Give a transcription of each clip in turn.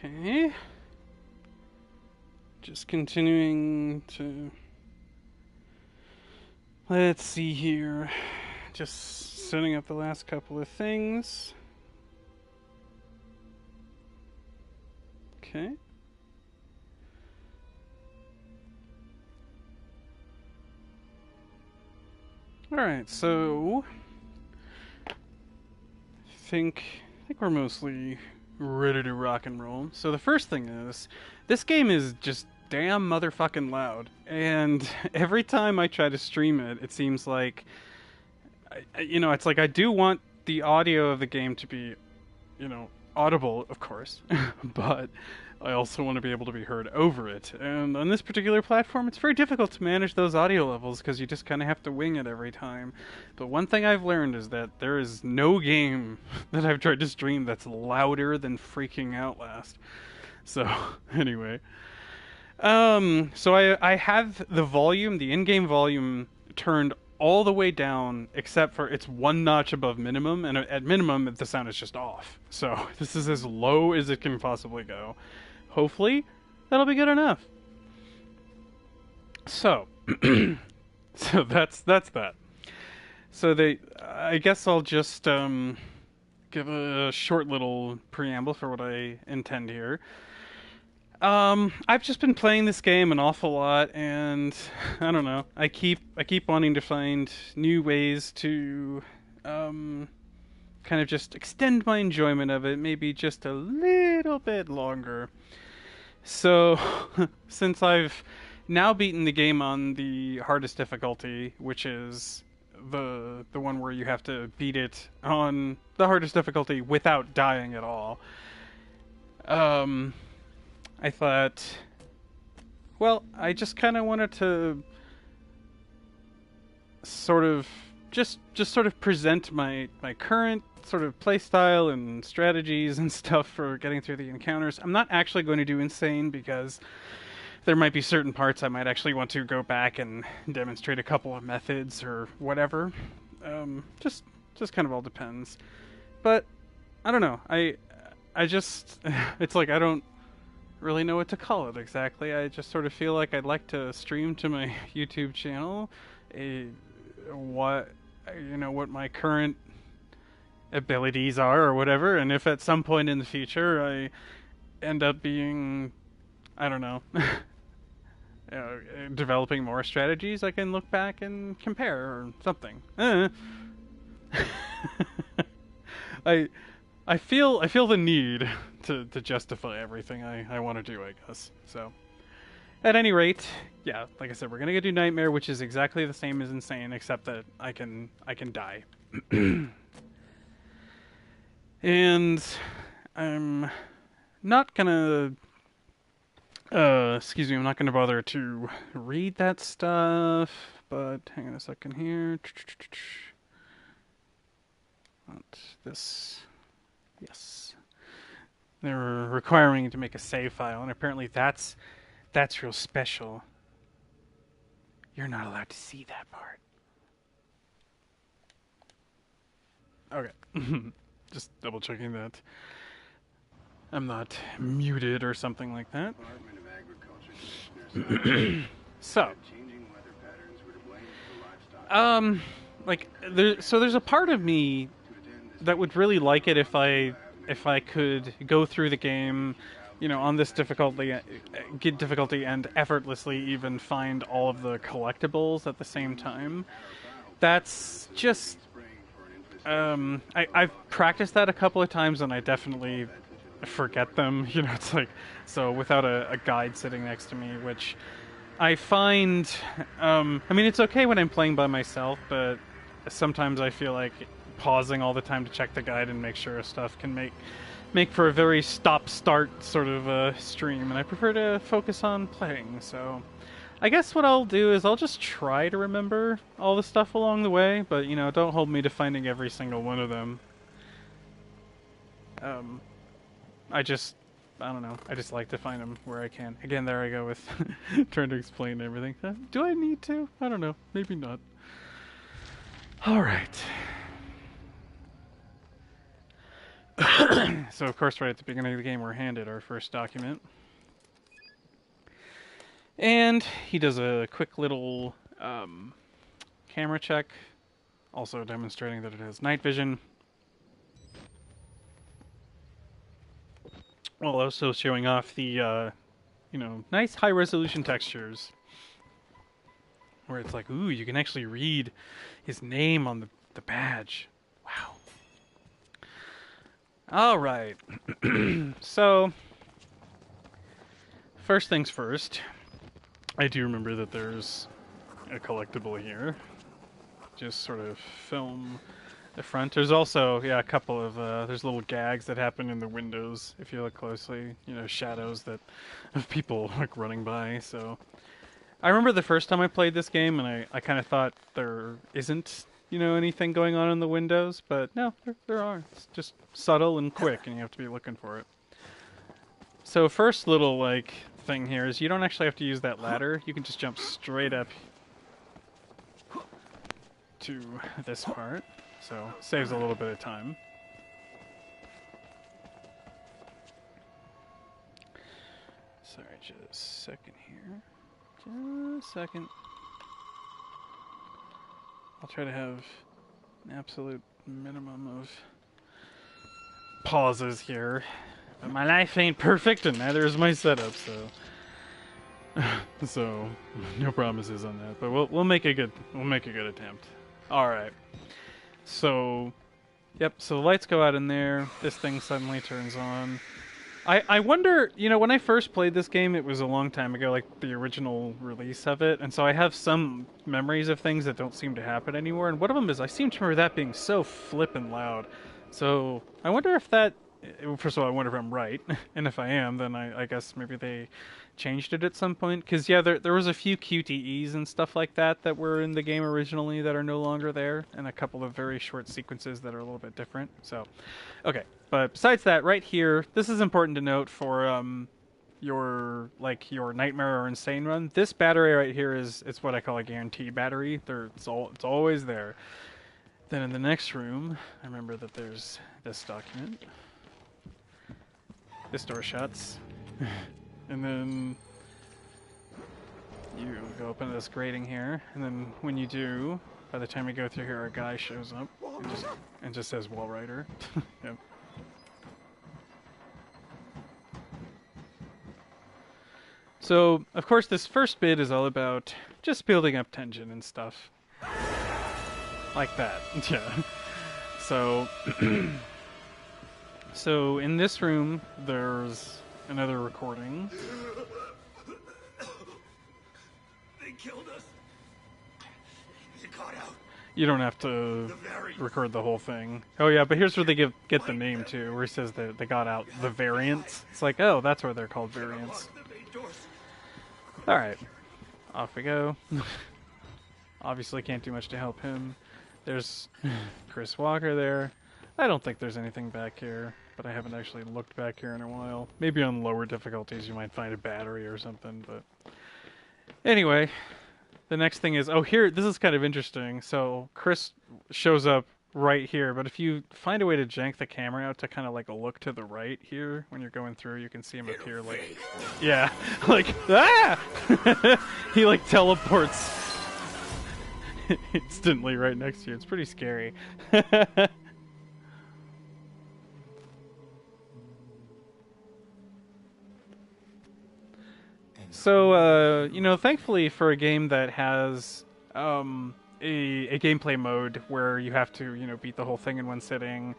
Okay. Just continuing to... Let's see here. Just setting up the last couple of things. Okay. Alright, so... I think we're mostly ready to rock and roll. So the first thing is, this game is just damn motherfucking loud. And every time I try to stream it, it seems like... it's like I do want the audio of the game to be, audible, of course. But I also want to be able to be heard over it. And on this particular platform, it's very difficult to manage those audio levels because you just kind of have to wing it every time. But one thing I've learned is that there is no game that I've tried to stream that's louder than freaking Outlast. So, anyway. So I have the volume, the in-game volume, turned all the way down except for it's one notch above minimum, and at minimum the sound is just off. So this is as low as it can possibly go. Hopefully that'll be good enough. So so that's that. So I guess I'll just give a short little preamble for what I intend here. I've just been playing this game an awful lot, and I don't know. I keep wanting to find new ways to kind of just extend my enjoyment of it, maybe just a little bit longer. So, since I've now beaten the game on the hardest difficulty, which is the one where you have to beat it on the hardest difficulty without dying at all. I thought, well, I just kind of wanted to sort of just sort of present my current sort of playstyle and strategies and stuff for getting through the encounters. I'm not actually going to do insane because there might be certain parts I might actually want to go back and demonstrate a couple of methods or whatever. Just kind of all depends. But I don't know. I just it's like I don't really know what to call it exactly. I just sort of feel like I'd like to stream to my YouTube channel what my current abilities are or whatever, and if at some point in the future I end up being, I don't know, developing more strategies, I can look back and compare or something. I feel the need to justify everything I want to do, I guess. So, at any rate, yeah, like I said, we're gonna do Nightmare, which is exactly the same as Insane, except that I can die. And I'm not gonna I'm not gonna bother to read that stuff, but hang on a second here. Not this. Yes. They're requiring you to make a save file, and apparently that's real special. You're not allowed to see that part. Okay. Just double checking that I'm not muted or something like that. So, there's a part of me that would really like it if I could go through the game, on this difficulty and effortlessly even find all of the collectibles at the same time. That's just I've practiced that a couple of times and I definitely forget them. It's like, so without a guide sitting next to me, which I find, it's okay when I'm playing by myself, but sometimes I feel like pausing all the time to check the guide and make sure stuff can make for a very stop-start sort of stream, and I prefer to focus on playing. So I guess what I'll do is I'll just try to remember all the stuff along the way, but don't hold me to finding every single one of them. I don't know. I just like to find them where I can. Again, there I go with trying to explain everything. Do I need to? I don't know. Maybe not. All right. So of course right at the beginning of the game we're handed our first document. And he does a quick little camera check, also demonstrating that it has night vision. While also showing off the, nice high-resolution textures. Where it's like, ooh, you can actually read his name on the badge. Wow. Alright. So, first things first. I do remember that there's a collectible here. Just sort of film the front. There's also, a couple of, there's little gags that happen in the windows, if you look closely. Shadows of people, like, running by, so... I remember the first time I played this game, and I kind of thought there isn't, anything going on in the windows, but no, there are. It's just subtle and quick, and you have to be looking for it. So first little, thing here is you don't actually have to use that ladder. You can just jump straight up to this part, so saves a little bit of time. Sorry, just a second here. Just a second. I'll try to have an absolute minimum of pauses here. But my life ain't perfect, and neither is my setup, so no promises on that. But we'll make a good attempt. All right. So, yep. So the lights go out in there. This thing suddenly turns on. I wonder, when I first played this game, it was a long time ago, like the original release of it, and so I have some memories of things that don't seem to happen anymore, and one of them is I seem to remember that being so flippin' loud. So I wonder if that, first of all, I wonder if I'm right, and if I am, then I guess maybe they changed it at some point, because there was a few QTEs and stuff like that were in the game originally that are no longer there, and a couple of very short sequences that are a little bit different, so, okay. But besides that, right here, this is important to note for your Nightmare or Insane run. This battery right here it's what I call a guarantee battery. It's always there. Then in the next room, I remember that there's this document. This door shuts. And then you go open this grating here, and then when you do, by the time you go through here, a guy shows up and just says Walrider. Yep. So, of course, this first bit is all about just building up tension and stuff. Like that, yeah. So, so in this room, there's another recording. They killed us. You got out. You don't have to record the whole thing. Oh yeah, but here's where they get the name too, where he says that they got out the variants. It's like, oh, that's where they're called variants. Alright, off we go. Obviously can't do much to help him. There's Chris Walker there. I don't think there's anything back here, but I haven't actually looked back here in a while. Maybe on lower difficulties you might find a battery or something, but... Anyway, the next thing is... Oh, here, this is kind of interesting. So, Chris shows up right here, but if you find a way to jank the camera out to kind of like a look to the right here, when you're going through, you can see him appear like... Yeah, like, ah! He like teleports instantly right next to you. It's pretty scary. So, thankfully for a game that has a gameplay mode where you have to, beat the whole thing in one sitting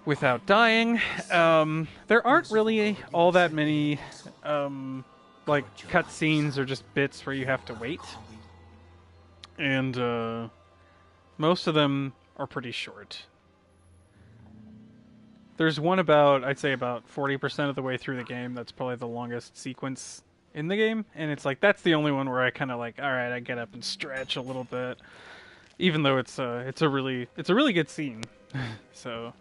without dying, there aren't really all that many, cutscenes or just bits where you have to wait. And, most of them are pretty short. There's one I'd say about 40% of the way through the game that's probably the longest sequence in the game, and it's like that's the only one where I kind of like, all right, I get up and stretch a little bit, even though it's a really good scene. So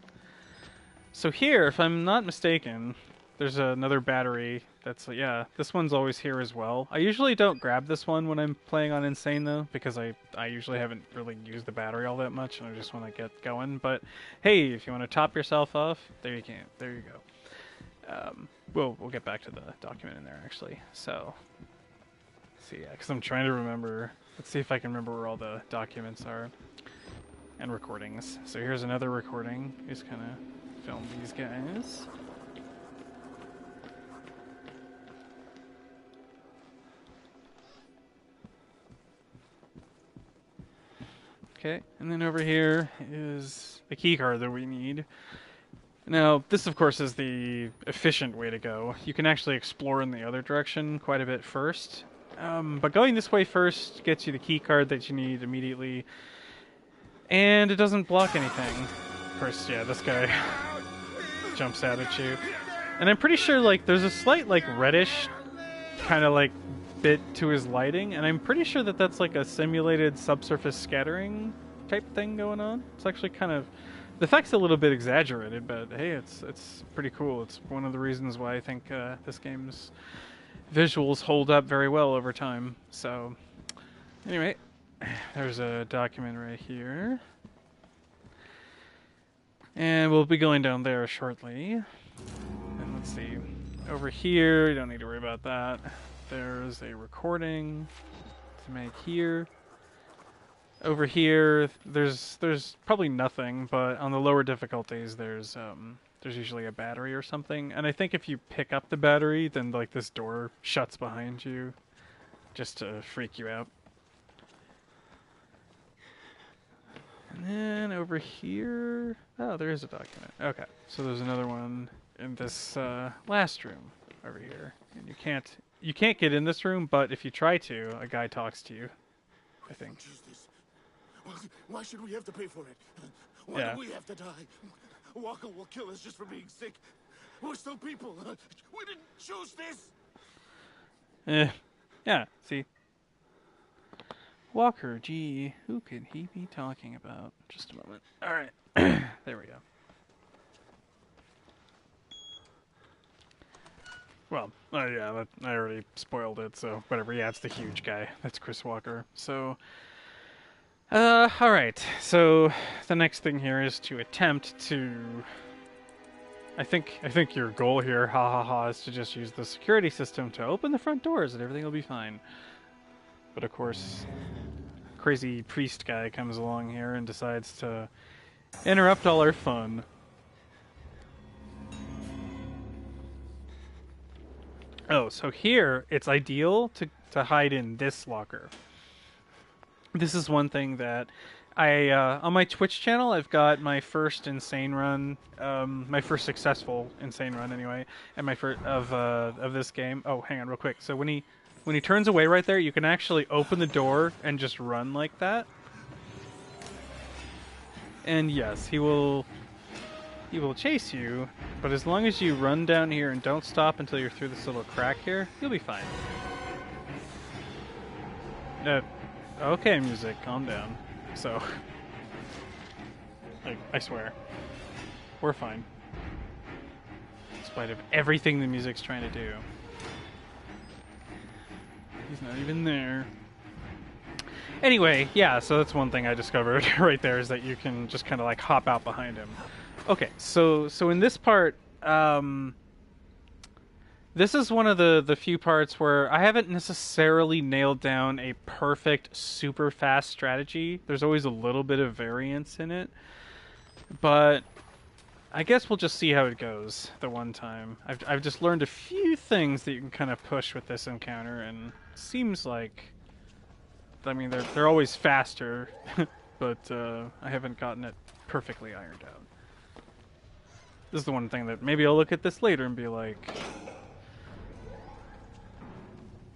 here, if I'm not mistaken, there's another battery that's, yeah, this one's always here as well. I usually don't grab this one when I'm playing on Insane, though, because I usually haven't really used the battery all that much, and I just want to get going. But, hey, if you want to top yourself off, there you can. There you go. We'll get back to the document in there, actually. So, let's see, yeah, because I'm trying to remember. Let's see if I can remember where all the documents are. And recordings. So here's another recording. Just kind of film these guys. Okay, and then over here is the key card that we need. Now, this of course is the efficient way to go. You can actually explore in the other direction quite a bit first. But going this way first gets you the key card that you need immediately. And it doesn't block anything. Of course, yeah, this guy jumps out at you. And I'm pretty sure, like, there's a slight, like, reddish kind of, like, bit to his lighting. And I'm pretty sure that that's, like, a simulated subsurface scattering type thing going on. It's actually kind of... The effect's a little bit exaggerated, but, hey, it's pretty cool. It's one of the reasons why I think this game's visuals hold up very well over time. So, anyway... There's a document right here. And we'll be going down there shortly. And let's see. Over here, you don't need to worry about that. There's a recording to make here. Over here, there's probably nothing, but on the lower difficulties, there's usually a battery or something. And I think if you pick up the battery, then like this door shuts behind you, just to freak you out. And then over here... Oh, there is a document. Okay, so there's another one in this last room over here. And you can't get in this room, but if you try to, a guy talks to you, I think. Why should we have to pay for it? Why do we have to die? Walker will kill us just for being sick. We're still people. We didn't choose this. Yeah, see? Walker, gee, who could he be talking about? Just a moment. Alright, there we go. Well, yeah, I already spoiled it, so whatever. Yeah, it's the huge guy. That's Chris Walker. So, alright. So, the next thing here is to attempt to... I think your goal here, is to just use the security system to open the front doors and everything will be fine. But of course, crazy priest guy comes along here and decides to interrupt all our fun. Oh, so here it's ideal to hide in this locker. This is one thing that I on my Twitch channel I've got my first insane run, my first successful insane run anyway, and my first of this game. Oh, hang on real quick. So when he turns away right there, you can actually open the door and just run like that. And yes, he will chase you, but as long as you run down here and don't stop until you're through this little crack here, you'll be fine. Okay, music, calm down. So, I swear, we're fine. In spite of everything the music's trying to do. He's not even there. Anyway, yeah, so that's one thing I discovered right there, is that you can just kind of like hop out behind him. Okay, so in this part, this is one of the few parts where I haven't necessarily nailed down a perfect, super fast strategy. There's always a little bit of variance in it, but I guess we'll just see how it goes the one time. I've just learned a few things that you can kind of push with this encounter, and it seems like, I mean, they're always faster, but I haven't gotten it perfectly ironed out. This is the one thing that maybe I'll look at this later and be like,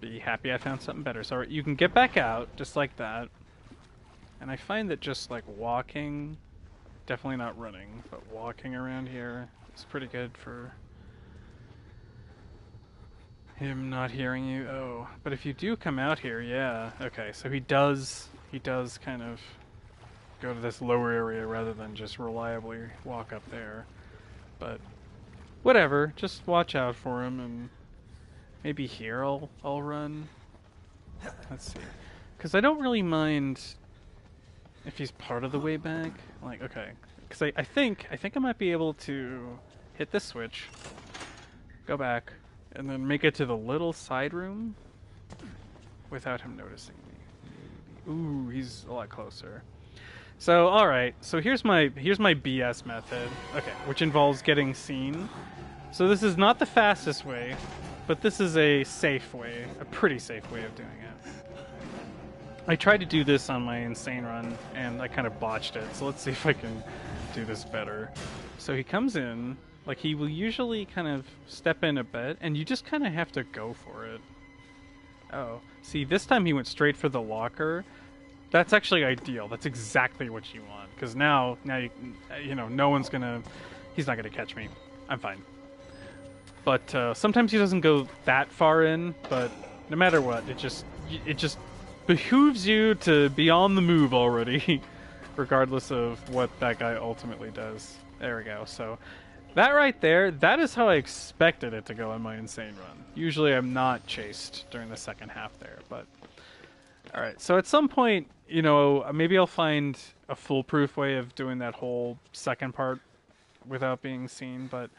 be happy I found something better. So you can get back out just like that, and I find that just like walking, definitely not running, but walking around here is pretty good for him not hearing you. Oh, but if you do come out here, yeah, okay, so he does kind of go to this lower area rather than just reliably walk up there. But whatever. Just watch out for him, and maybe here I'll run. Let's see, because I don't really mind if he's part of the way back. Like, okay, because I think I might be able to hit this switch, go back, and then make it to the little side room without him noticing me. Ooh, he's a lot closer. So, all right. So here's my BS method. Okay, which involves getting seen. So this is not the fastest way, but this is a safe way, a pretty safe way of doing it. I tried to do this on my insane run, and I kind of botched it. So let's see if I can do this better. So he comes in, like he will usually kind of step in a bit, and you just kind of have to go for it. Oh, see, this time he went straight for the locker. That's actually ideal. That's exactly what you want, because now you know, no one's gonna, he's not gonna catch me. I'm fine. But sometimes he doesn't go that far in. But no matter what, it just behooves you to be on the move already, regardless of what that guy ultimately does. There we go. So that right there, that is how I expected it to go on my insane run. Usually I'm not chased during the second half there, but alright, so at some point, you know, maybe I'll find a foolproof way of doing that whole second part without being seen, but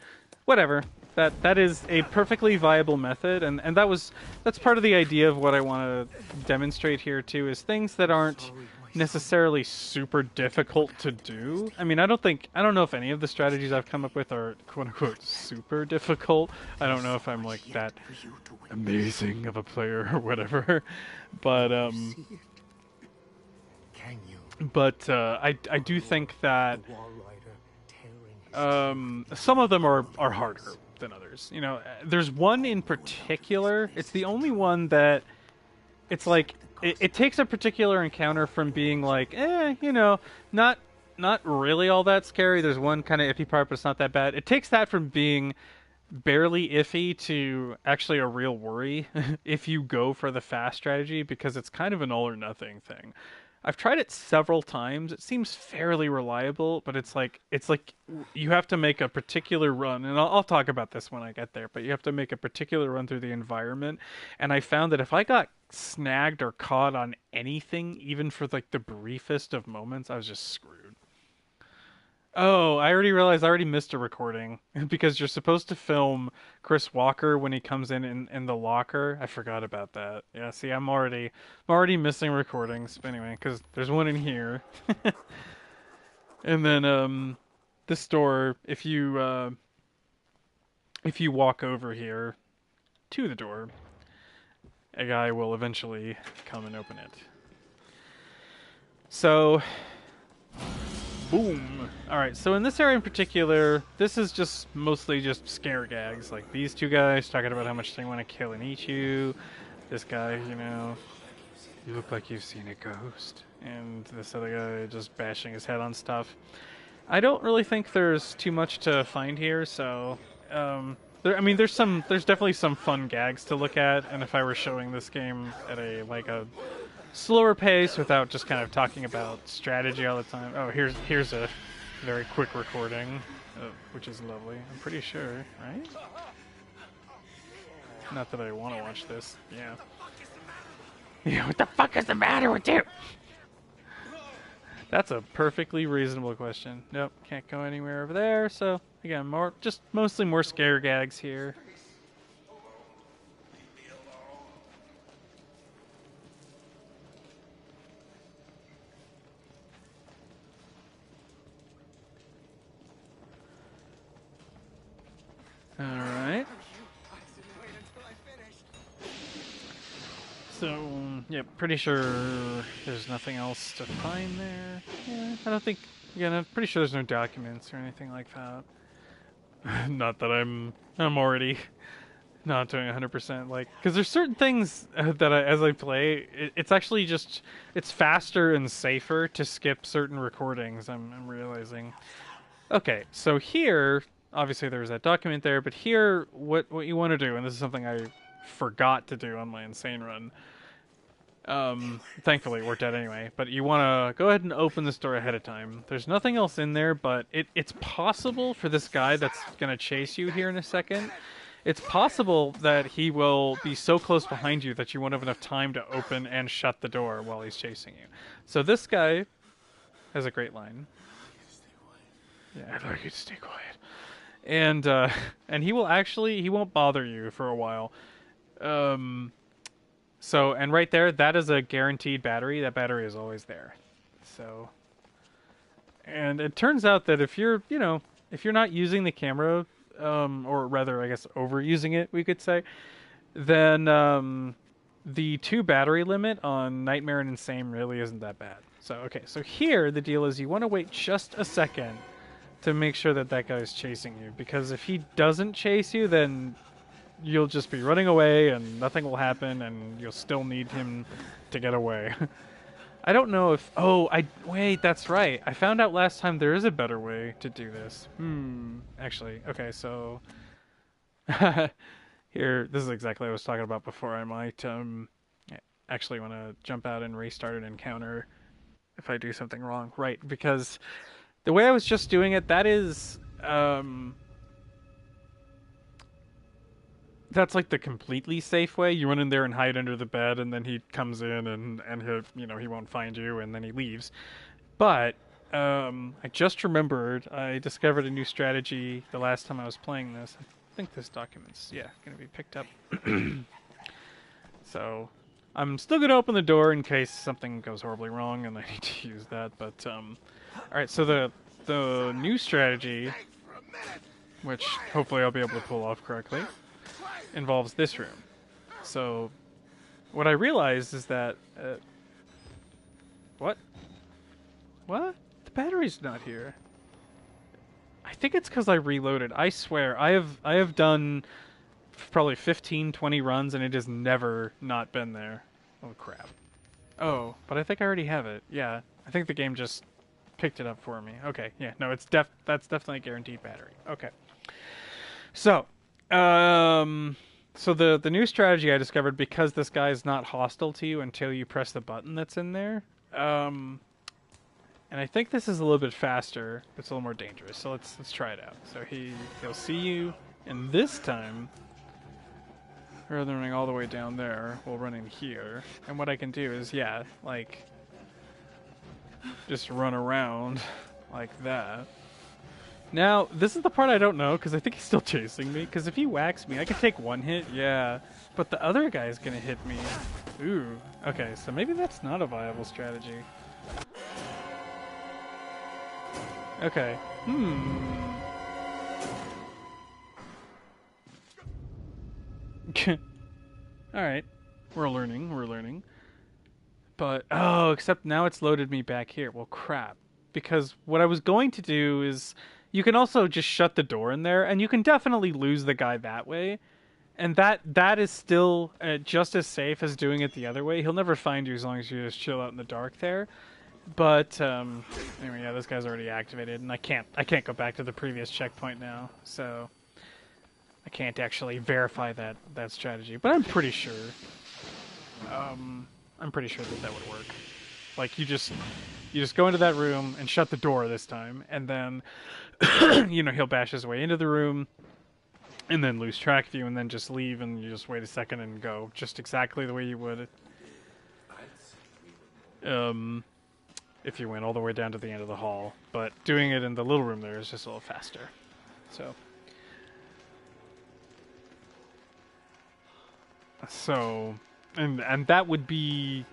whatever. That is a perfectly viable method, and that's part of the idea of what I want to demonstrate here too, is things that aren't necessarily super difficult to do. I mean, I don't know if any of the strategies I've come up with are quote unquote super difficult. I don't know if I'm like that amazing of a player or whatever. But I do think that some of them are harder than others. You know, there's one in particular. It's the only one that it's like it takes a particular encounter from being like, you know, not really all that scary. There's one kind of iffy part, but it's not that bad. It takes that from being barely iffy to actually a real worry if you go for the fast strategy, because it's kind of an all or nothing thing. I've tried it several times. It seems fairly reliable, but it's like you have to make a particular run, and I'll talk about this when I get there, but you have to make a particular run through the environment, and I found that if I got snagged or caught on anything, even for like the briefest of moments, I was just screwed. Oh, I already realized I already missed a recording because you're supposed to film Chris Walker when he comes in the locker. I forgot about that. Yeah, see, I'm already missing recordings. But anyway, because there's one in here, and then this door. If you walk over here to the door, a guy will eventually come and open it. So. Boom. Alright, so in this area in particular, this is just mostly just scare gags. Like these two guys talking about how much they want to kill and eat you. This guy, you know, you look like you've seen a ghost. And this other guy just bashing his head on stuff. I don't really think there's too much to find here, so I mean, there's definitely some fun gags to look at, and if I were showing this game at a slower pace without just kind of talking about strategy all the time. Oh, here's a very quick recording, which is lovely. I'm pretty sure, right? Not that I want to watch this. Yeah. Yeah. What the fuck is the matter with you? That's a perfectly reasonable question. Nope, can't go anywhere over there. So again, mostly more scare gags here. Alright. So, yeah, pretty sure there's nothing else to find there. Yeah, I don't think, again, I'm pretty sure there's no documents or anything like that. Not that I'm already not doing 100%, like, because there's certain things that as I play, it's actually just, it's faster and safer to skip certain recordings, I'm realizing. Okay, so here, obviously there was that document there, but here, what you want to do, and this is something I forgot to do on my insane run, Thankfully, it worked out anyway. But you want to go ahead and open this door ahead of time. There's nothing else in there, but it's possible for this guy that's going to chase you here in a second. It's possible that he will be so close behind you that you won't have enough time to open and shut the door while he's chasing you. So this guy has a great line. Yeah, I'd like you to stay quiet. And he won't bother you for a while. So, and right there, that is a guaranteed battery. That battery is always there. So, and it turns out that if you're not using the camera, or rather, I guess, overusing it, we could say, then the 2 battery limit on Nightmare and Insane really isn't that bad. So, okay, so here, the deal is you want to wait just a second to make sure that that guy's chasing you, because if he doesn't chase you, then you'll just be running away and nothing will happen and you'll still need him to get away. I don't know if... wait, that's right. I found out last time there is a better way to do this. Actually, okay, so... Here, this is exactly what I was talking about before. I might actually want to jump out and restart an encounter if I do something wrong. Right, because the way I was just doing it, that is... that's like the completely safe way. You run in there and hide under the bed, and then he comes in and he won't find you, and then he leaves. But I just remembered I discovered a new strategy the last time I was playing this. I think this document's going to be picked up. So I'm still going to open the door in case something goes horribly wrong and I need to use that. But all right, so the new strategy, which hopefully I'll be able to pull off correctly, involves this room. So what I realized is that what? The battery's not here. I think it's because I reloaded. I swear I have done probably 15-20 runs and it has never not been there. Oh crap. Oh, but I think I already have it. Yeah, I think the game just picked it up for me. Okay, yeah, no, that's definitely a guaranteed battery. Okay. So the new strategy I discovered, because this guy is not hostile to you until you press the button that's in there, and I think this is a little bit faster, but it's a little more dangerous. So let's try it out. So he'll see you, and this time, rather than running all the way down there, we'll run in here. And what I can do is, just run around like that. Now, this is the part I don't know, because I think he's still chasing me. Because if he whacks me, I can take 1 hit, yeah. But the other guy's going to hit me. Ooh. Okay, so maybe that's not a viable strategy. Okay. Alright. We're learning. But, except now it's loaded me back here. Well, crap. Because what I was going to do is... You can also just shut the door in there, and you can definitely lose the guy that way. And that is still just as safe as doing it the other way. He'll never find you as long as you just chill out in the dark there. But anyway, yeah, this guy's already activated, and I can't go back to the previous checkpoint now, so I can't actually verify that strategy. But I'm pretty sure. I'm pretty sure that would work. Like you just go into that room and shut the door this time, and then he'll bash his way into the room, and then lose track of you, and then just leave, and you just wait a second and go, just exactly the way you would. If you went all the way down to the end of the hall, but doing it in the little room there is just a little faster. So, and that would be,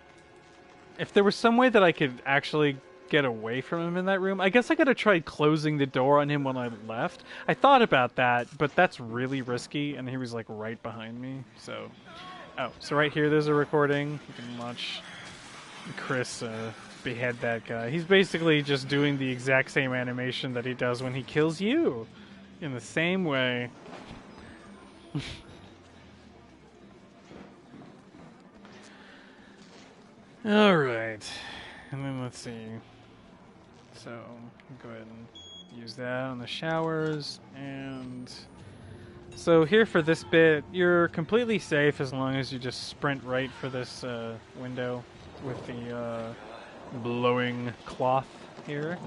if there was some way that I could actually get away from him in that room, I guess I could have tried closing the door on him when I left. I thought about that, but that's really risky, and he was like right behind me. So, so right here there's a recording. You can watch Chris behead that guy. He's basically just doing the exact same animation that he does when he kills you, in the same way. Alright, and then let's see. So, go ahead and use that on the showers, and So here for this bit, you're completely safe as long as you just sprint right for this window with the blowing cloth here.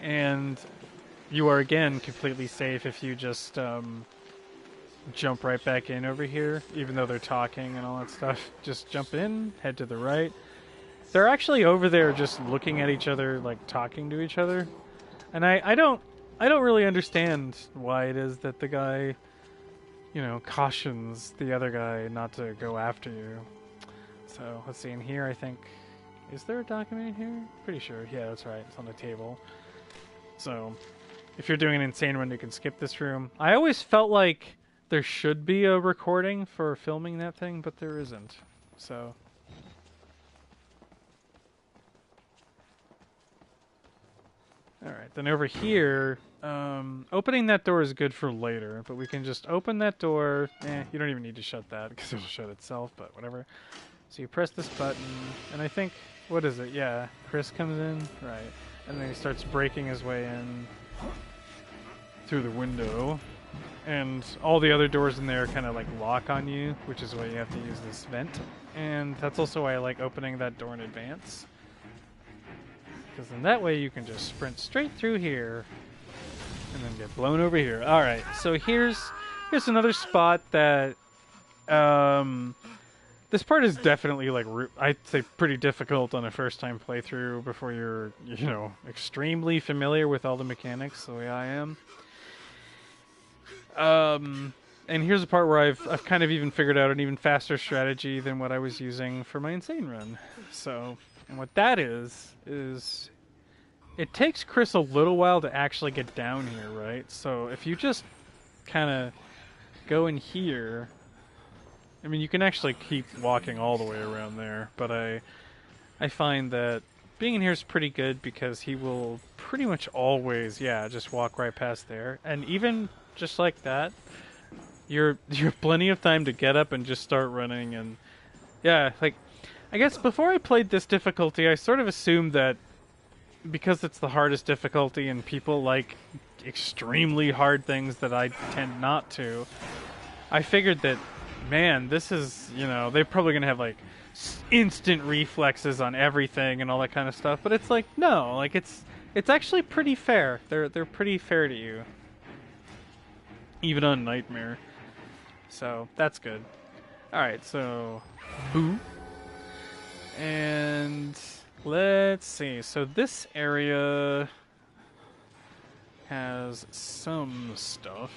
And you are again completely safe if you just jump right back in over here, even though they're talking and all that stuff. Just jump in, head to the right. They're actually over there just looking at each other, like talking to each other. And I don't really understand why it is that the guy, you know, cautions the other guy not to go after you. So let's see, in here I think, is there a document in here? Pretty sure, yeah, that's right, it's on the table. So if you're doing an insane run, you can skip this room. I always felt like there should be a recording for filming that thing, but there isn't. So alright, then over here, opening that door is good for later, but we can just open that door. You don't even need to shut that, because it'll shut itself, but whatever. So you press this button, and I think, what is it? Yeah, Chris comes in, right, and then he starts breaking his way in through the window, and all the other doors in there kind of like lock on you, which is why you have to use this vent, and that's also why I like opening that door in advance. Because then that way you can just sprint straight through here and then get blown over here. Alright, so here's another spot that this part is definitely like I'd say pretty difficult on a first time playthrough before you're, you know, extremely familiar with all the mechanics the way I am. And here's a part where I've kind of even figured out an even faster strategy than what I was using for my insane run. So, and what that is it takes Chris a little while to actually get down here, right? So if you just kind of go in here, I mean, you can actually keep walking all the way around there, but I find that being in here is pretty good because he will pretty much always, yeah, just walk right past there. And even just like that, you're plenty of time to get up and just start running. And yeah, like, I guess before I played this difficulty, I sort of assumed that because it's the hardest difficulty and people like extremely hard things that I tend not to, I figured that, man, this is, you know, they're probably going to have like instant reflexes on everything and all that kind of stuff. But it's like, no, like it's actually pretty fair. They're pretty fair to you, even on Nightmare. So that's good. All right, so boo. And let's see. So this area has some stuff,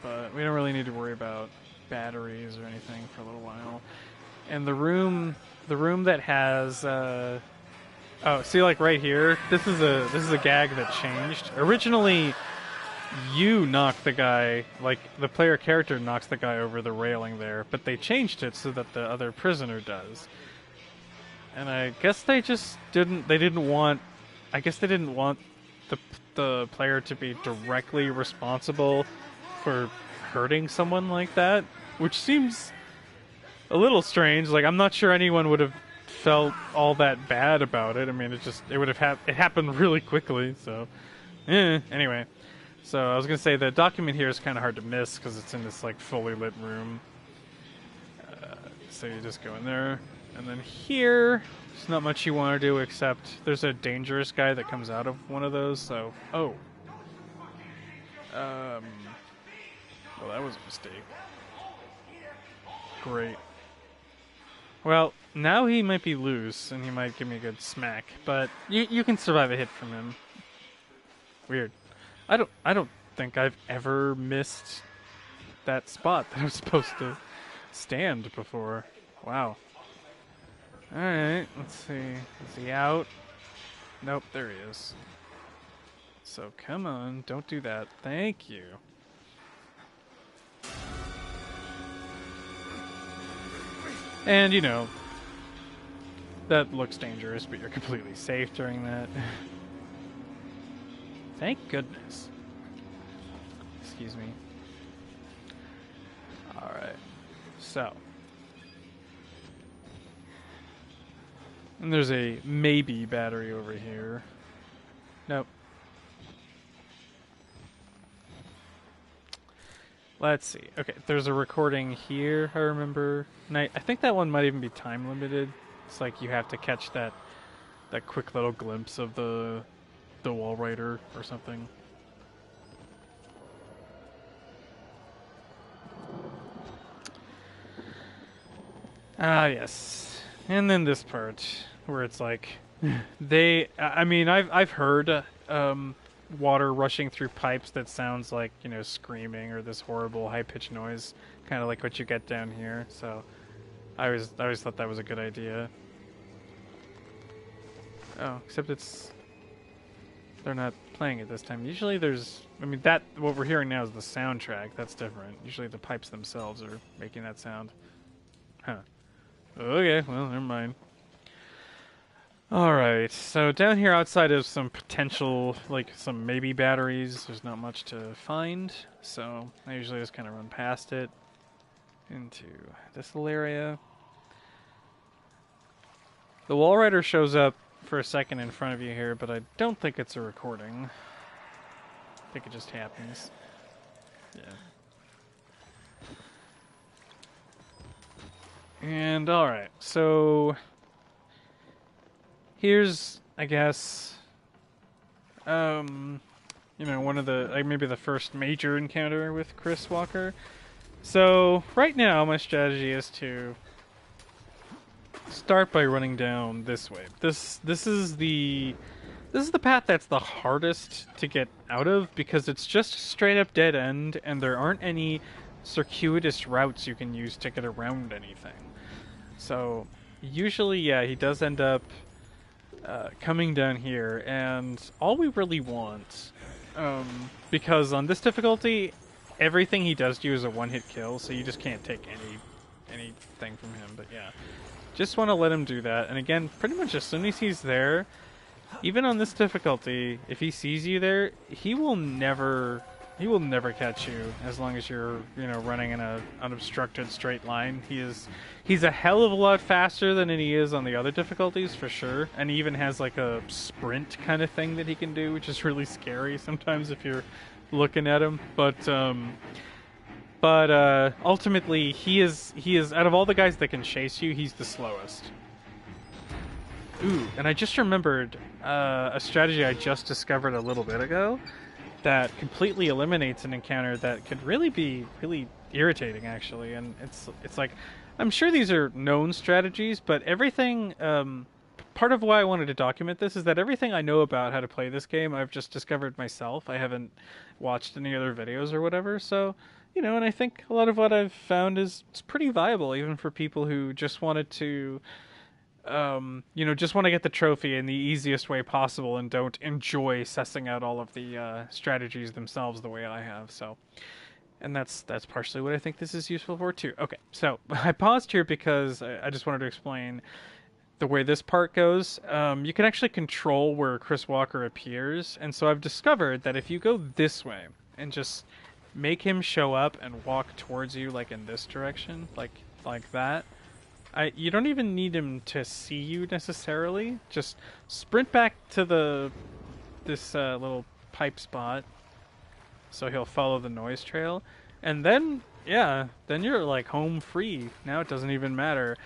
but we don't really need to worry about batteries or anything for a little while. And the room that has oh, see, like right here, this is a gag that changed. Originally, you knock the guy, like the player character knocks the guy over the railing there, but they changed it so that the other prisoner does. And I guess they just didn't want the player to be directly responsible for hurting someone like that, which seems a little strange. Like, I'm not sure anyone would have felt all that bad about it. I mean, it would have it happened really quickly. So, anyway. So I was gonna say the document here is kind of hard to miss because it's in this like fully lit room. So you just go in there, and then here, there's not much you want to do except there's a dangerous guy that comes out of one of those. So, well, that was a mistake. Great. Well, now he might be loose, and he might give me a good smack, but you can survive a hit from him. Weird. I don't think I've ever missed that spot that I was supposed to stand before. Wow. Alright, let's see. Is he out? Nope, there he is. So come on, don't do that. Thank you. And, you know, that looks dangerous, but you're completely safe during that. Thank goodness. Excuse me. Alright. So. And there's a maybe battery over here. Nope. Let's see. Okay, there's a recording here, I remember. And I think that one might even be time limited. It's like you have to catch that quick little glimpse of the wall rider or something. Ah, yes. And then this part where it's like I mean, I've heard water rushing through pipes that sounds like, you know, screaming or this horrible high-pitched noise, kind of like what you get down here. So I always thought that was a good idea. Oh, except they're not playing it this time. Usually I mean, what we're hearing now is the soundtrack. That's different. Usually the pipes themselves are making that sound. Huh. Okay, well, never mind. Alright, so down here outside of some potential, like some maybe batteries, there's not much to find, so I usually just kind of run past it into this little area. The wall rider shows up for a second in front of you here, but I don't think it's a recording. I think it just happens. Yeah. And alright, so here's, I guess, you know, one of the, like maybe the first major encounter with Chris Walker. So right now my strategy is to start by running down this way. This is the path that's the hardest to get out of because it's just straight up dead end and there aren't any circuitous routes you can use to get around anything. So usually, yeah, he does end up coming down here, and all we really want, because on this difficulty, everything he does to you is a one-hit kill, so you just can't take anything from him. But yeah, just want to let him do that. And again, pretty much as soon as he's there, even on this difficulty, if he sees you there, he will never catch you as long as you're, you know, running in a unobstructed straight line. He's a hell of a lot faster than he is on the other difficulties for sure, and he even has like a sprint kind of thing that he can do, which is really scary sometimes if you're looking at him. But ultimately he is out of all the guys that can chase you, he's the slowest. Ooh, and I just remembered a strategy I just discovered a little bit ago that completely eliminates an encounter that could really be really irritating, actually. And it's like, I'm sure these are known strategies, but everything, part of why I wanted to document this is that everything I know about how to play this game, I've just discovered myself. I haven't watched any other videos or whatever, so, you know, and I think a lot of what I've found is pretty viable, even for people who just wanted to, you know, just want to get the trophy in the easiest way possible and don't enjoy sussing out all of the strategies themselves the way I have. So, and that's partially what I think this is useful for too. Okay, so I paused here because I just wanted to explain the way this part goes. You can actually control where Chris Walker appears, and so I've discovered that if you go this way and just make him show up and walk towards you, like in this direction, like that. You don't even need him to see you necessarily. Just sprint back to this little pipe spot, so he'll follow the noise trail, and then yeah, then you're like home free. Now it doesn't even matter.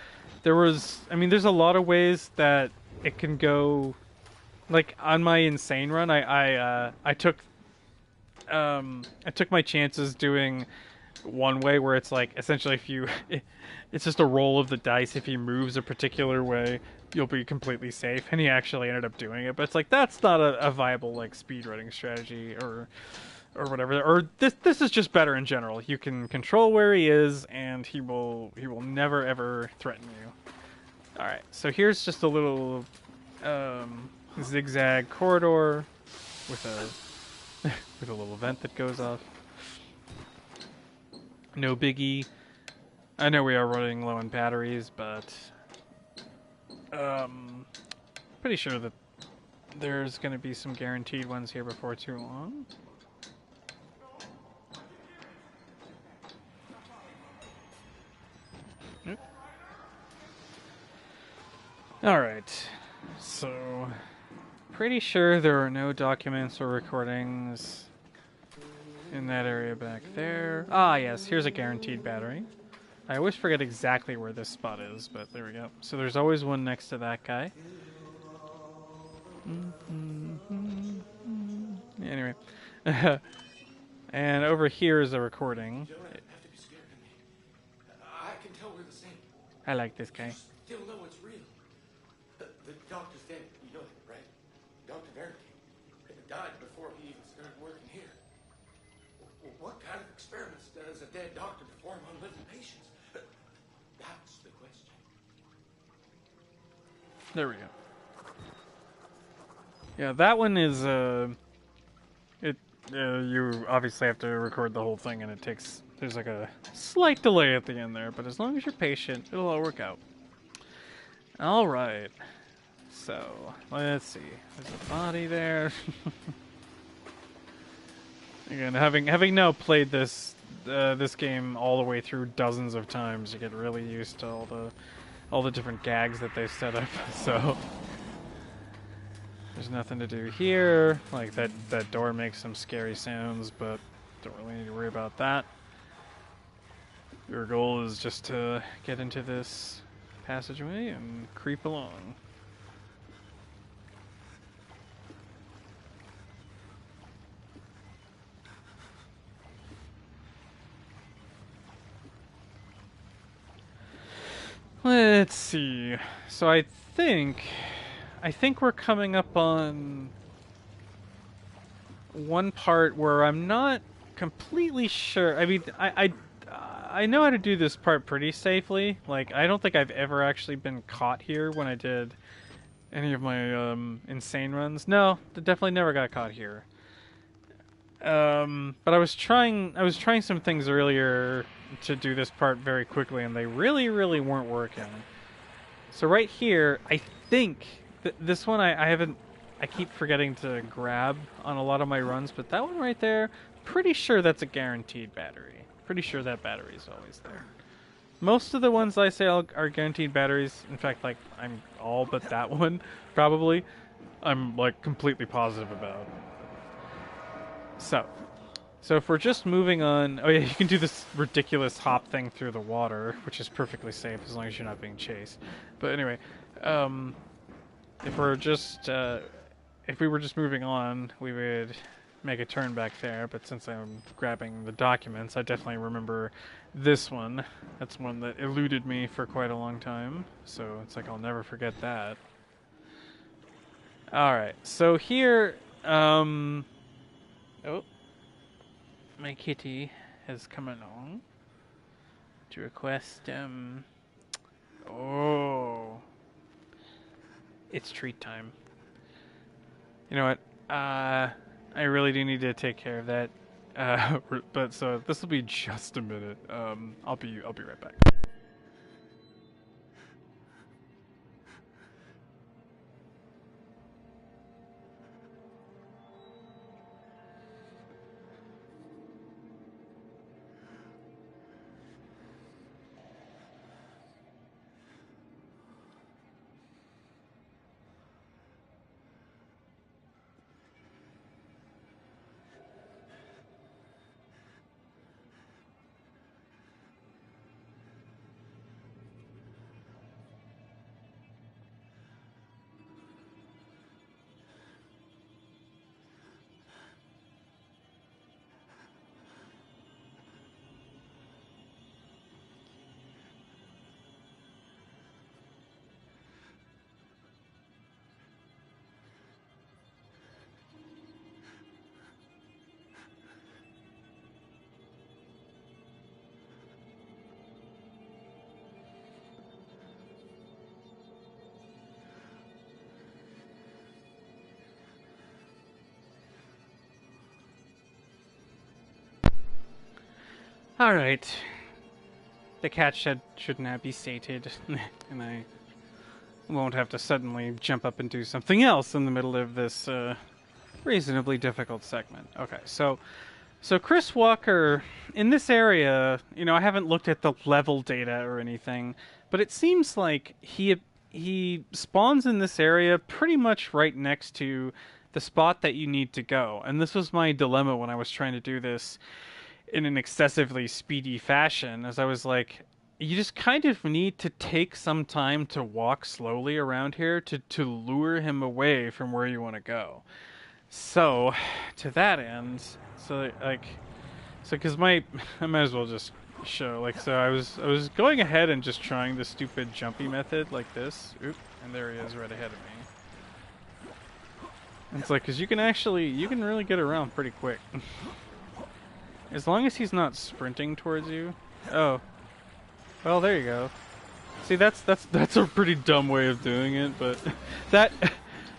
There's a lot of ways that it can go. Like on my insane run, I took my chances doing one way where it's like essentially if you it's just a roll of the dice. If he moves a particular way, you'll be completely safe, and he actually ended up doing it. But it's like that's not a viable like speedrunning strategy or whatever. Or this is just better in general. You can control where he is, and he will never ever threaten you. All right, so here's just a little zigzag corridor with a with a little vent that goes off. No biggie. I know we are running low on batteries, but pretty sure that there's going to be some guaranteed ones here before too long. Yep. Alright, so pretty sure there are no documents or recordings in that area back there. Ah, yes, here's a guaranteed battery. I always forget exactly where this spot is, but there we go. So there's always one next to that guy. Anyway. And over here is a recording. You don't have to be scared of me. I can tell we're the same. I like this guy. Still know it's real. The doctor's dead. You know that, right? Dr. Verity. He died before he even started working here. What kind of experiments does a dead doctor perform on living patients? That's the question. There we go. Yeah, that one is, you obviously have to record the whole thing, and there's like a slight delay at the end there, but as long as you're patient, it'll all work out. Alright. So, let's see. There's a body there. Again, having now played this game all the way through dozens of times, you get really used to all the different gags that they set up. So there's nothing to do here. Like that door makes some scary sounds, but don't really need to worry about that. Your goal is just to get into this passageway and creep along. Let's see. So I think we're coming up on one part where I'm not completely sure. I mean, I know how to do this part pretty safely. Like, I don't think I've ever actually been caught here when I did any of my insane runs. No, definitely never got caught here. But I was trying some things earlier to do this part very quickly, and they really weren't working. So right here, I think this one I keep forgetting to grab on a lot of my runs, but that one right there, pretty sure that's a guaranteed battery. Pretty sure that battery is always there. Most of the ones I say are guaranteed batteries. In fact, like, I'm all but that one, probably, I'm like completely positive about. So if we're just moving on... Oh yeah, you can do this ridiculous hop thing through the water, which is perfectly safe as long as you're not being chased. But anyway, if we were just moving on, we would make a turn back there, but since I'm grabbing the documents, I definitely remember this one. That's one that eluded me for quite a long time, so it's like I'll never forget that. Alright, so here... Oh, my kitty has come along to request, oh, it's treat time. You know what, I really do need to take care of that, but so this will be just a minute. I'll be right back. Alright. The cat should now be sated, and I won't have to suddenly jump up and do something else in the middle of this reasonably difficult segment. Okay, so Chris Walker, in this area, you know, I haven't looked at the level data or anything, but it seems like he spawns in this area pretty much right next to the spot that you need to go. And this was my dilemma when I was trying to do this in an excessively speedy fashion, as I was like, you just kind of need to take some time to walk slowly around here to lure him away from where you want to go. So, to that end, so like, so because my, I might as well just show, like, so I was going ahead and just trying the stupid jumpy method like this. Oop, and there he is right ahead of me. And it's like, because you can really get around pretty quick. As long as he's not sprinting towards you. Oh. Well, there you go. See, that's a pretty dumb way of doing it, but that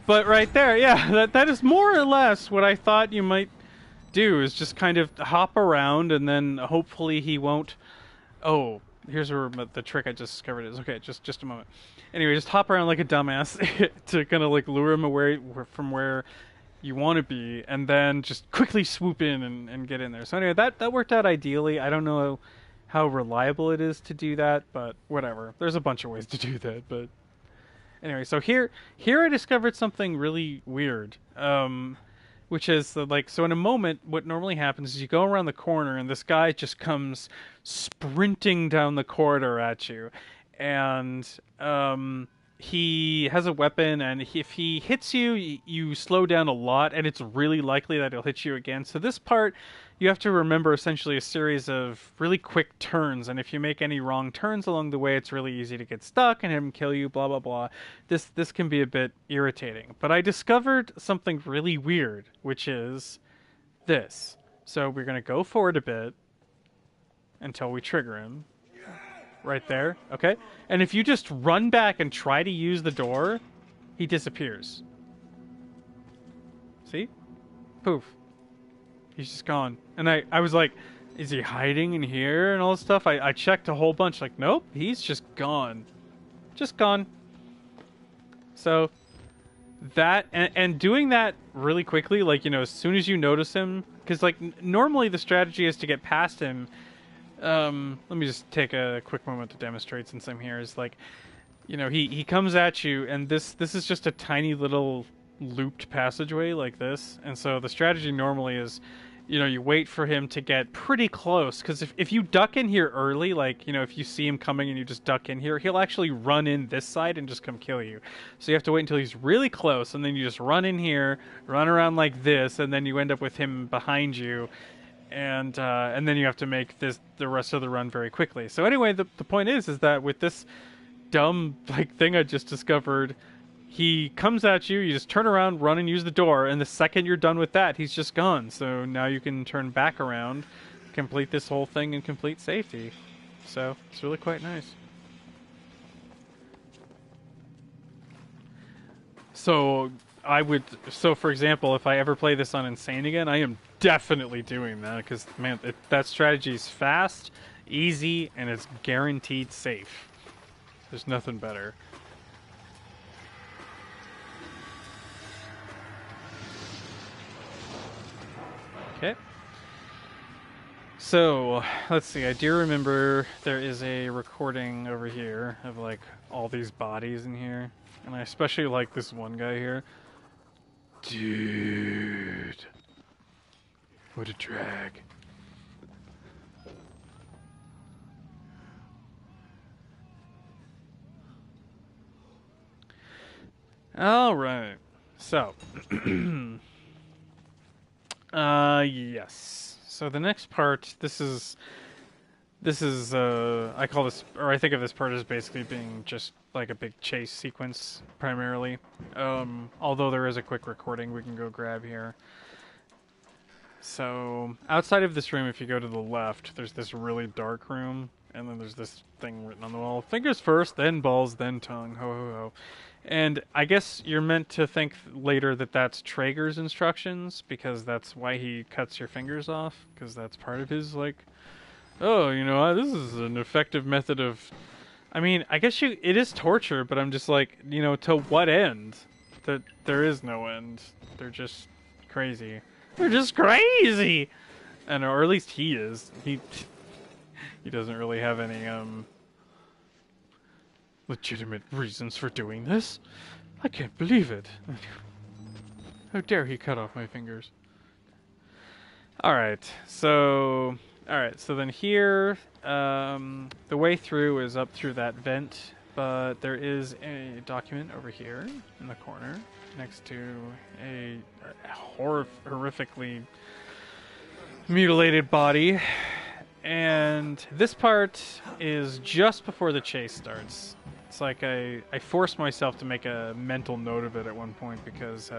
but right there, yeah, that is more or less what I thought you might do, is just kind of hop around, and then hopefully he won't. Oh, here's where the trick I just discovered is. Okay, just a moment. Anyway, just hop around like a dumbass to kind of like lure him away from where you want to be, and then just quickly swoop in and get in there. So anyway, that worked out ideally. I don't know how reliable it is to do that, but whatever. There's a bunch of ways to do that, but anyway, so here I discovered something really weird. Which is like, so in a moment, what normally happens is you go around the corner and this guy just comes sprinting down the corridor at you, and he has a weapon, and if he hits you, you slow down a lot, and it's really likely that he'll hit you again. So this part, you have to remember essentially a series of really quick turns, and if you make any wrong turns along the way, it's really easy to get stuck and him kill you, blah, blah, blah. This can be a bit irritating. But I discovered something really weird, which is this. So we're going to go forward a bit until we trigger him. Right there, okay? And if you just run back and try to use the door, he disappears. See? Poof. He's just gone. And I was like, is he hiding in here and all this stuff? I checked a whole bunch, like, nope, he's just gone. Just gone. So, that, and doing that really quickly, like, you know, as soon as you notice him, because, like, normally the strategy is to get past him. Let me just take a quick moment to demonstrate since I'm here. Is like, you know, he comes at you, and this is just a tiny little looped passageway like this. And so the strategy normally is, you know, you wait for him to get pretty close, because if you duck in here early, like, you know, if you see him coming and you just duck in here, he'll actually run in this side and just come kill you. So you have to wait until he's really close, and then you just run in here, run around like this, and then you end up with him behind you. And then you have to make the rest of the run very quickly. So anyway, the point is that with this dumb like thing I just discovered, he comes at you, you just turn around, run and use the door, and the second you're done with that, he's just gone. So now you can turn back around, complete this whole thing in complete safety. So it's really quite nice. So for example, if I ever play this on Insane again, I am definitely doing that, because, man, that strategy is fast, easy, and it's guaranteed safe. There's nothing better. Okay. So, let's see, I do remember there is a recording over here of, like, all these bodies in here. And I especially like this one guy here. Dude. What a drag. Alright. So. Yes. So the next part, this is, I call this, or I think of this part as basically being just like a big chase sequence, primarily. Although there is a quick recording we can go grab here. So, outside of this room, if you go to the left, there's this really dark room, and then there's this thing written on the wall. Fingers first, then balls, then tongue. Ho, ho, ho. And I guess you're meant to think later that that's Traeger's instructions, because that's why he cuts your fingers off, because that's part of his, like, oh, you know, this is an effective method of... I mean, I guess it is torture, but I'm just like, you know, to what end? That there is no end. They're just crazy. They're just crazy! And, or at least he is. He doesn't really have any, legitimate reasons for doing this. I can't believe it. How dare he cut off my fingers? Alright, so then here, the way through is up through that vent, but there is a document over here in the corner next to a horrifically mutilated body. And this part is just before the chase starts. It's like I forced myself to make a mental note of it at one point because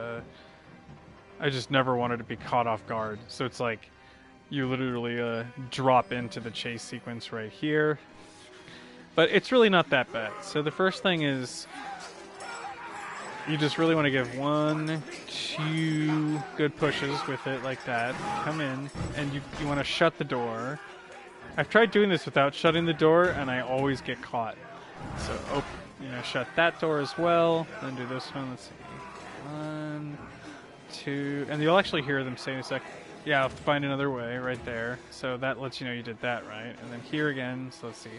I just never wanted to be caught off guard. So it's like you literally drop into the chase sequence right here. But it's really not that bad. So the first thing is you just really want to give 1, 2 good pushes with it like that. Come in, and you want to shut the door. I've tried doing this without shutting the door, and I always get caught. So, shut that door as well. Then do this one. Let's see. 1, 2, and you'll actually hear them say in a sec. Yeah, I'll have to find another way right there. So that lets you know you did that right. And then here again. So let's see.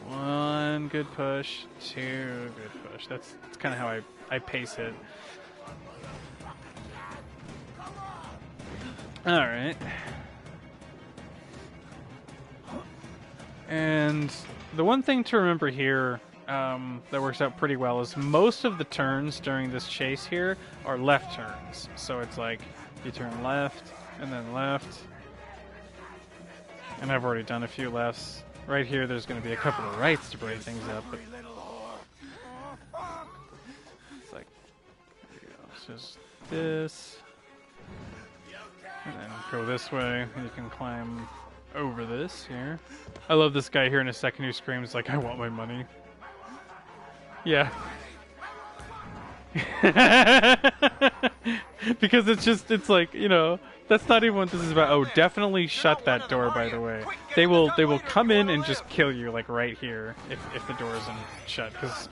1 good push, 2 good push. That's kind of how I pace it. All right. And the one thing to remember here that works out pretty well is most of the turns during this chase here are left turns. So it's like you turn left and then left. And I've already done a few lefts. Right here there's going to be a couple of rights to break things up. But it's like, there you go. It's just this. And then go this way. And you can climb over this here. I love this guy here in a second who screams like, I want my money. Yeah. Because it's like, that's not even what this is about. Oh, definitely shut that door, by the way. They will come in and just kill you, like right here, if the door isn't shut, because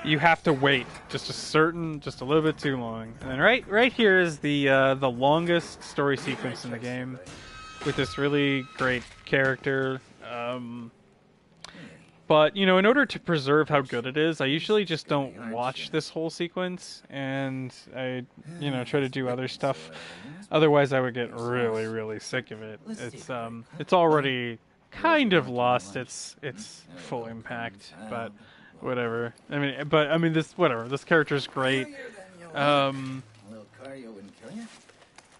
you have to wait just a little bit too long. And then right here is the longest story sequence in the game, with this really great character. But, in order to preserve how good it is, I usually just don't watch this whole sequence, and I, try to do other stuff. Otherwise, I would get really, really sick of it. It's already kind of lost its full impact, but whatever. This character's great.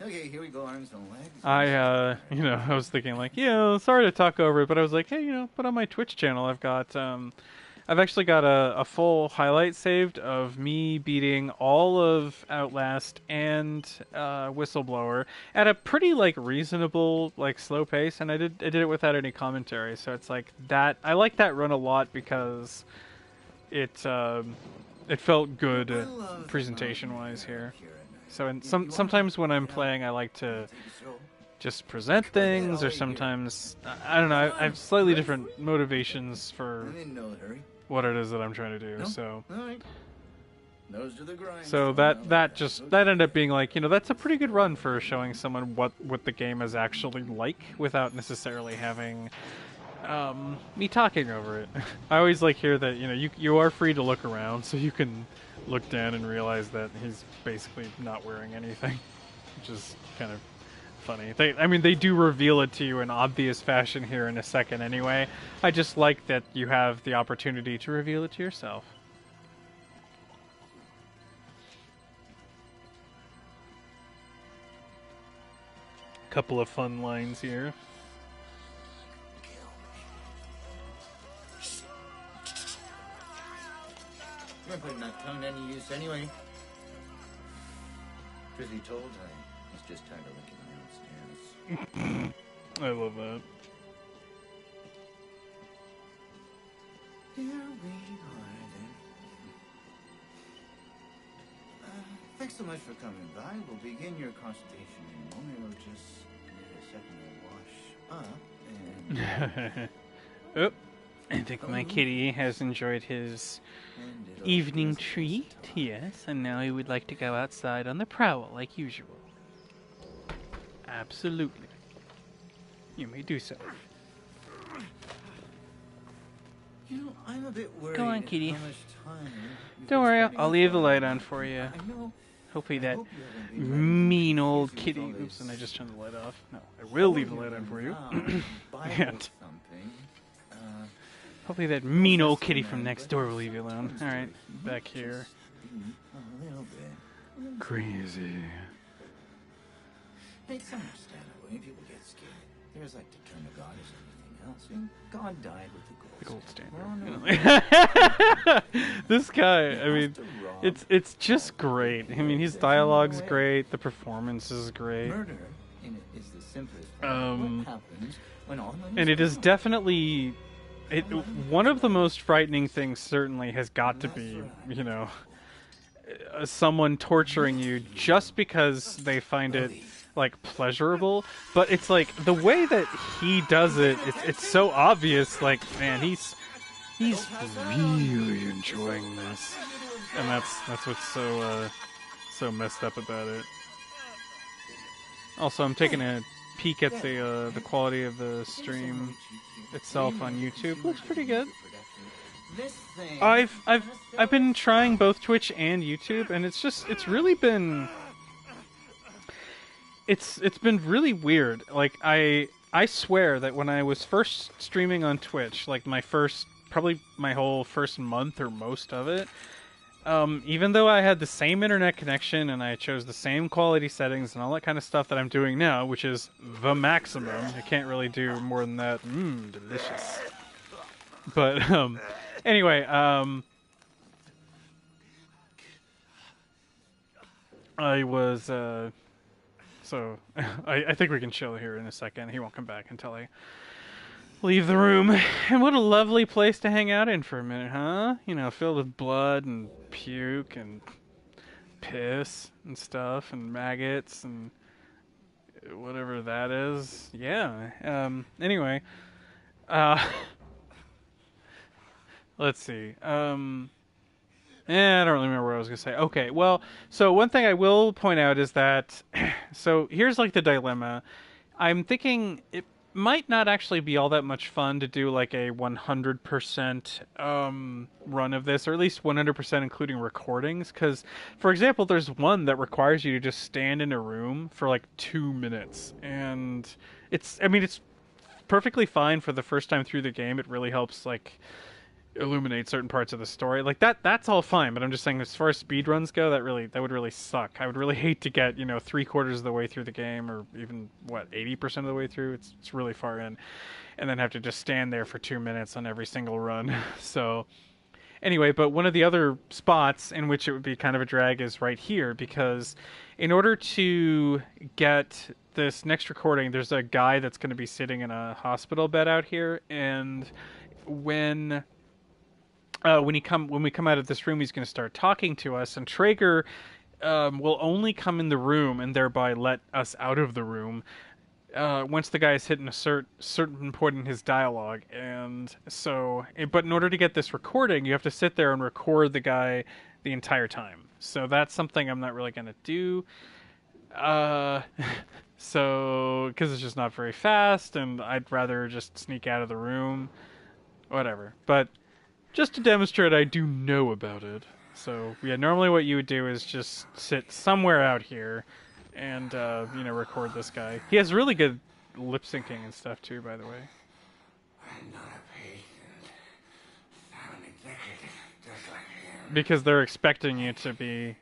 Okay, here we go, arms and legs. I was thinking like, sorry to talk over it, but I was like, hey, put on my Twitch channel. I've actually got a full highlight saved of me beating all of Outlast and Whistleblower at a pretty reasonable slow pace, and I did it without any commentary. So it's like that. I like that run a lot because it felt good presentation wise here. So sometimes when I'm playing, I like to just present things, or sometimes I don't know. I have slightly different motivations for what it is that I'm trying to do. So that ended up being that's a pretty good run for showing someone what the game is actually like without necessarily having me talking over it. I always hear that you are free to look around, so you can look down and realize that he's basically not wearing anything, which is kind of funny. They do reveal it to you in obvious fashion here in a second anyway. I just like that you have the opportunity to reveal it to yourself. Couple of fun lines here. You're putting that tongue to any use anyway. Truth be told, I was just tired of looking downstairs. I love that. Here we are then. Thanks so much for coming by. We'll begin your consultation in a moment. We'll just need a second to wash up and... Oop. I think my kitty has enjoyed his evening treat, yes, and now he would like to go outside on the prowl like usual. Absolutely. You may do so. I'm a bit worried. Go on, kitty. How much time Don't worry, I'll leave the light on for you. I know Hopefully that mean old kitty... Oops, and I just turned the light off. No, I will leave the light on for you. And hopefully that mean old kitty from next door will leave you alone. Alright, back here. Crazy. It's understandable when people get scared. There's like to turn to God as anything else. And God died with the gold standard. This guy, I mean, it's just great. I mean, his dialogue's great. The performance is great. Murder is the simplest. What happens when all and it is definitely one of the most frightening things. Certainly has got to be, you know, someone torturing you just because they find it like pleasurable, but it's like the way that he does it, it's so obvious. Like, man, he's really enjoying this, and that's what's so messed up about it. Also, I'm taking a peek at the quality of the stream itself on YouTube. Looks pretty good. I've been trying both Twitch and YouTube, and it's really been. It's been really weird. Like, I swear that when I was first streaming on Twitch, like probably my whole first month or most of it, even though I had the same internet connection and I chose the same quality settings and all that kind of stuff that I'm doing now, which is the maximum, I can't really do more than that. Delicious. But, anyway, I was, so, I think we can chill here in a second. He won't come back until I leave the room. And what a lovely place to hang out in for a minute, huh? You know, filled with blood and puke and piss and stuff and maggots and whatever that is. Yeah. Anyway. Let's see. I don't really remember what I was going to say. Okay, well, so one thing I will point out is that, so here's like the dilemma. I'm thinking it might not actually be all that much fun to do like a 100% run of this, or at least 100% including recordings, because, for example, there's one that requires you to just stand in a room for like 2 minutes, and it's perfectly fine for the first time through the game. It really helps, like, illuminate certain parts of the story. Like, that's all fine, but I'm just saying, as far as speedruns go, that would really suck. I would really hate to get, 3/4 of the way through the game, or even 80% of the way through. It's really far in, and then have to just stand there for 2 minutes on every single run. So anyway, but one of the other spots in which it would be kind of a drag is right here, because in order to get this next recording, there's a guy that's going to be sitting in a hospital bed out here, and when we come out of this room, he's going to start talking to us, and Traeger will only come in the room and thereby let us out of the room once the guy is hitting a certain point in his dialogue. And so, but in order to get this recording, you have to sit there and record the guy the entire time. So that's something I'm not really going to do. So, because it's just not very fast, and I'd rather just sneak out of the room. Whatever. But just to demonstrate I do know about it. So, yeah, normally what you would do is just sit somewhere out here and, record this guy. He has really good lip syncing and stuff, too, by the way. I'm not a patient. I'm an executive, just like him. Because they're expecting you to be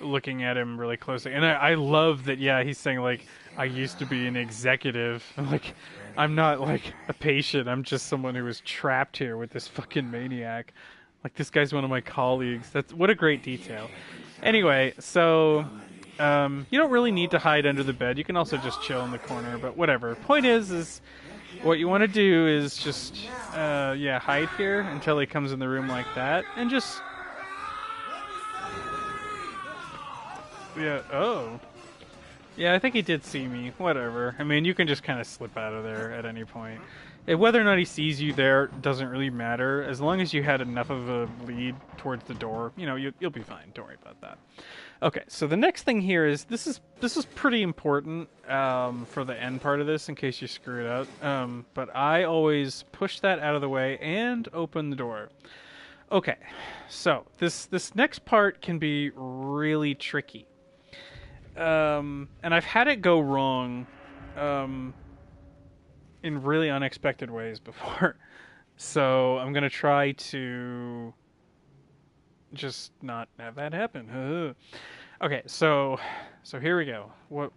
looking at him really closely. And I love that, yeah, he's saying, like, I used to be an executive. Like, I'm not, like, a patient. I'm just someone who was trapped here with this fucking maniac. Like, this guy's one of my colleagues. What a great detail. Anyway, so, you don't really need to hide under the bed. You can also just chill in the corner, but whatever. Point is what you want to do is just, hide here until he comes in the room like that, and just... Yeah, oh. Yeah, I think he did see me. Whatever. I mean, you can just kind of slip out of there at any point. Whether or not he sees you there doesn't really matter. As long as you had enough of a lead towards the door, you'll be fine. Don't worry about that. Okay, so the next thing here is, this is pretty important for the end part of this, in case you screw it up. But I always push that out of the way and open the door. Okay, so this next part can be really tricky. And I've had it go wrong um, in really unexpected ways before. So I'm gonna try to just not have that happen. Okay, so here we go. What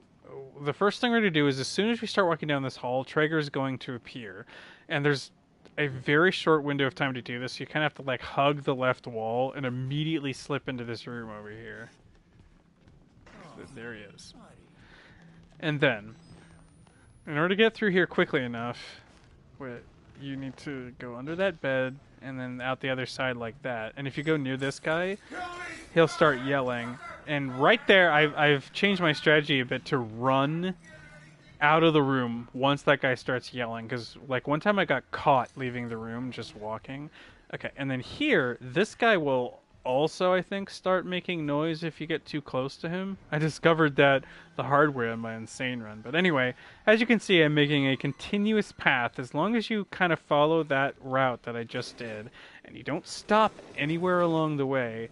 the first thing we're gonna do is, as soon as we start walking down this hall, Traeger's going to appear, and there's a very short window of time to do this. So you kind of have to like hug the left wall and immediately slip into this room over here. There he is. And then, in order to get through here quickly enough, you need to go under that bed and then out the other side like that. And if you go near this guy, he'll start yelling. And right there, I've changed my strategy a bit to run out of the room once that guy starts yelling. Because, like, one time I got caught leaving the room just walking. Okay, and then here, this guy will also, I think, start making noise if you get too close to him. I discovered that the hard way on my insane run. But anyway, as you can see, I'm making a continuous path. As long as you kind of follow that route that I just did, and you don't stop anywhere along the way,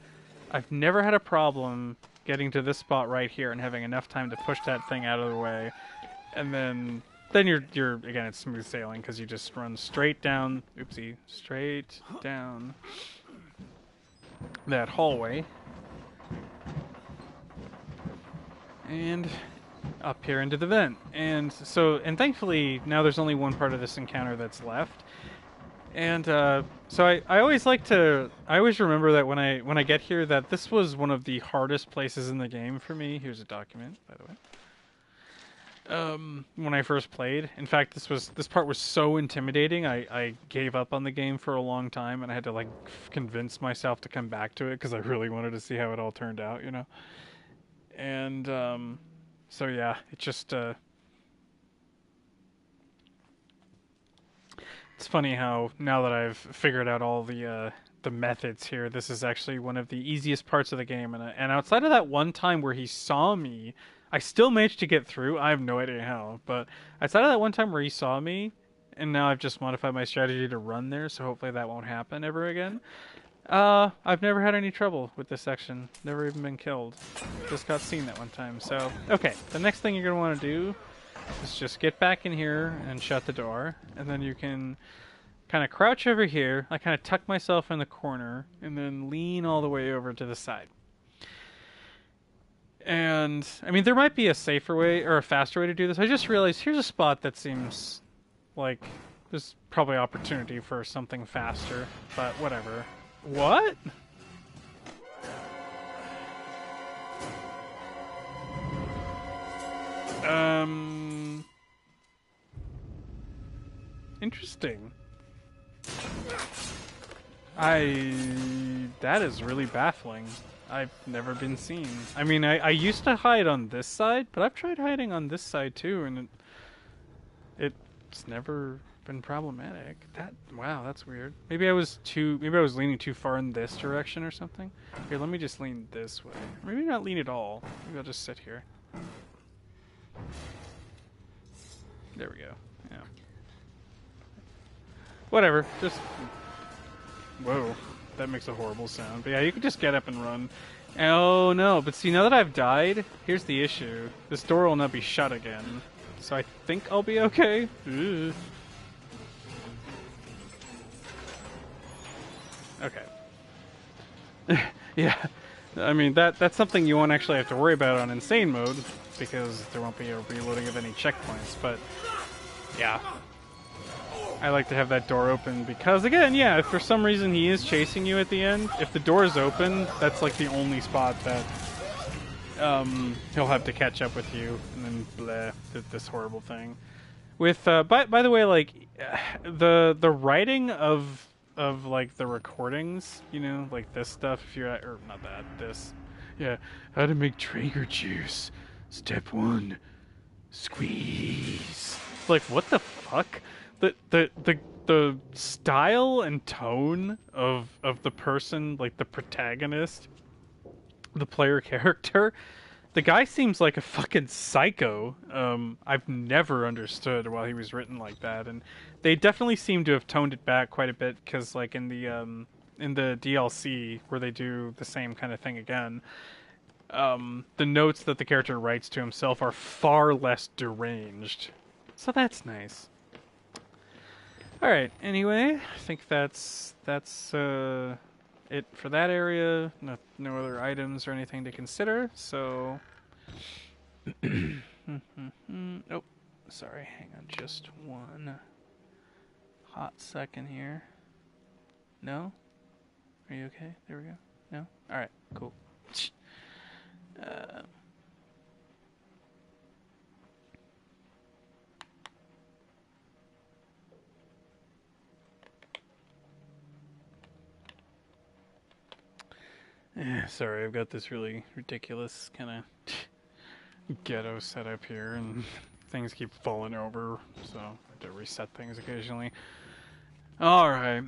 I've never had a problem getting to this spot right here and having enough time to push that thing out of the way. And then you're again, it's smooth sailing because you just run straight down, straight down that hallway and up here into the vent. And thankfully now there's only one part of this encounter that's left. And so I always remember that when I get here that this was one of the hardest places in the game for me. Here's a document, by the way. When I first played. In fact, this part was so intimidating, I gave up on the game for a long time, and I had to like convince myself to come back to it because I really wanted to see how it all turned out, you know. And so yeah, it just it's funny how now that I've figured out all the methods here, this is actually one of the easiest parts of the game, and outside of that one time where he saw me, I still managed to get through. I have no idea how, but outside of that one time where he saw me, and now I've just modified my strategy to run there, so hopefully that won't happen ever again. I've never had any trouble with this section. Never even been killed. Just got seen that one time. So, okay, the next thing you're going to want to do is just get back in here and shut the door, and then you can kind of crouch over here. I kind of tuck myself in the corner, and then lean all the way over to the side. And, I mean, there might be a safer way, or a faster way to do this. I just realized here's a spot that seems like there's probably opportunity for something faster, but whatever. What? Interesting. That is really baffling. I've never been seen. I mean, I used to hide on this side, but I've tried hiding on this side too, and it's never been problematic. Wow, that's weird. Maybe I was leaning too far in this direction or something. Here, let me just lean this way. Maybe not lean at all. Maybe I'll just sit here. There we go. Yeah. Whatever. Just. Whoa. That makes a horrible sound. But yeah, you can just get up and run. Oh no, but see, now that I've died, here's the issue. This door will not be shut again. So I think I'll be okay. Ugh. Okay. Yeah. I mean, that's something you won't actually have to worry about on insane mode, because there won't be a reloading of any checkpoints, but yeah. I like to have that door open because, again, yeah, if for some reason he is chasing you at the end, if the door is open, that's like the only spot that he'll have to catch up with you, and then bleh, this horrible thing. With by the way, like the writing of like the recordings, you know, like this stuff. If you're or not that this, yeah, how to make Traeger juice. Step 1, squeeze. Like, what the fuck? The style and tone of the person, like the protagonist, the player character, the guy seems like a fucking psycho. I've never understood why he was written like that, and they definitely seem to have toned it back quite a bit, because like in the in the DLC where they do the same kind of thing again, the notes that the character writes to himself are far less deranged. So that's nice. Alright, anyway, I think that's it for that area. No other items or anything to consider, so... Oh, sorry, hang on just one hot second here. No? Are you okay? There we go. No? Alright, cool. Sorry, I've got this really ridiculous kind of ghetto setup here, and things keep falling over, so I have to reset things occasionally. Alright.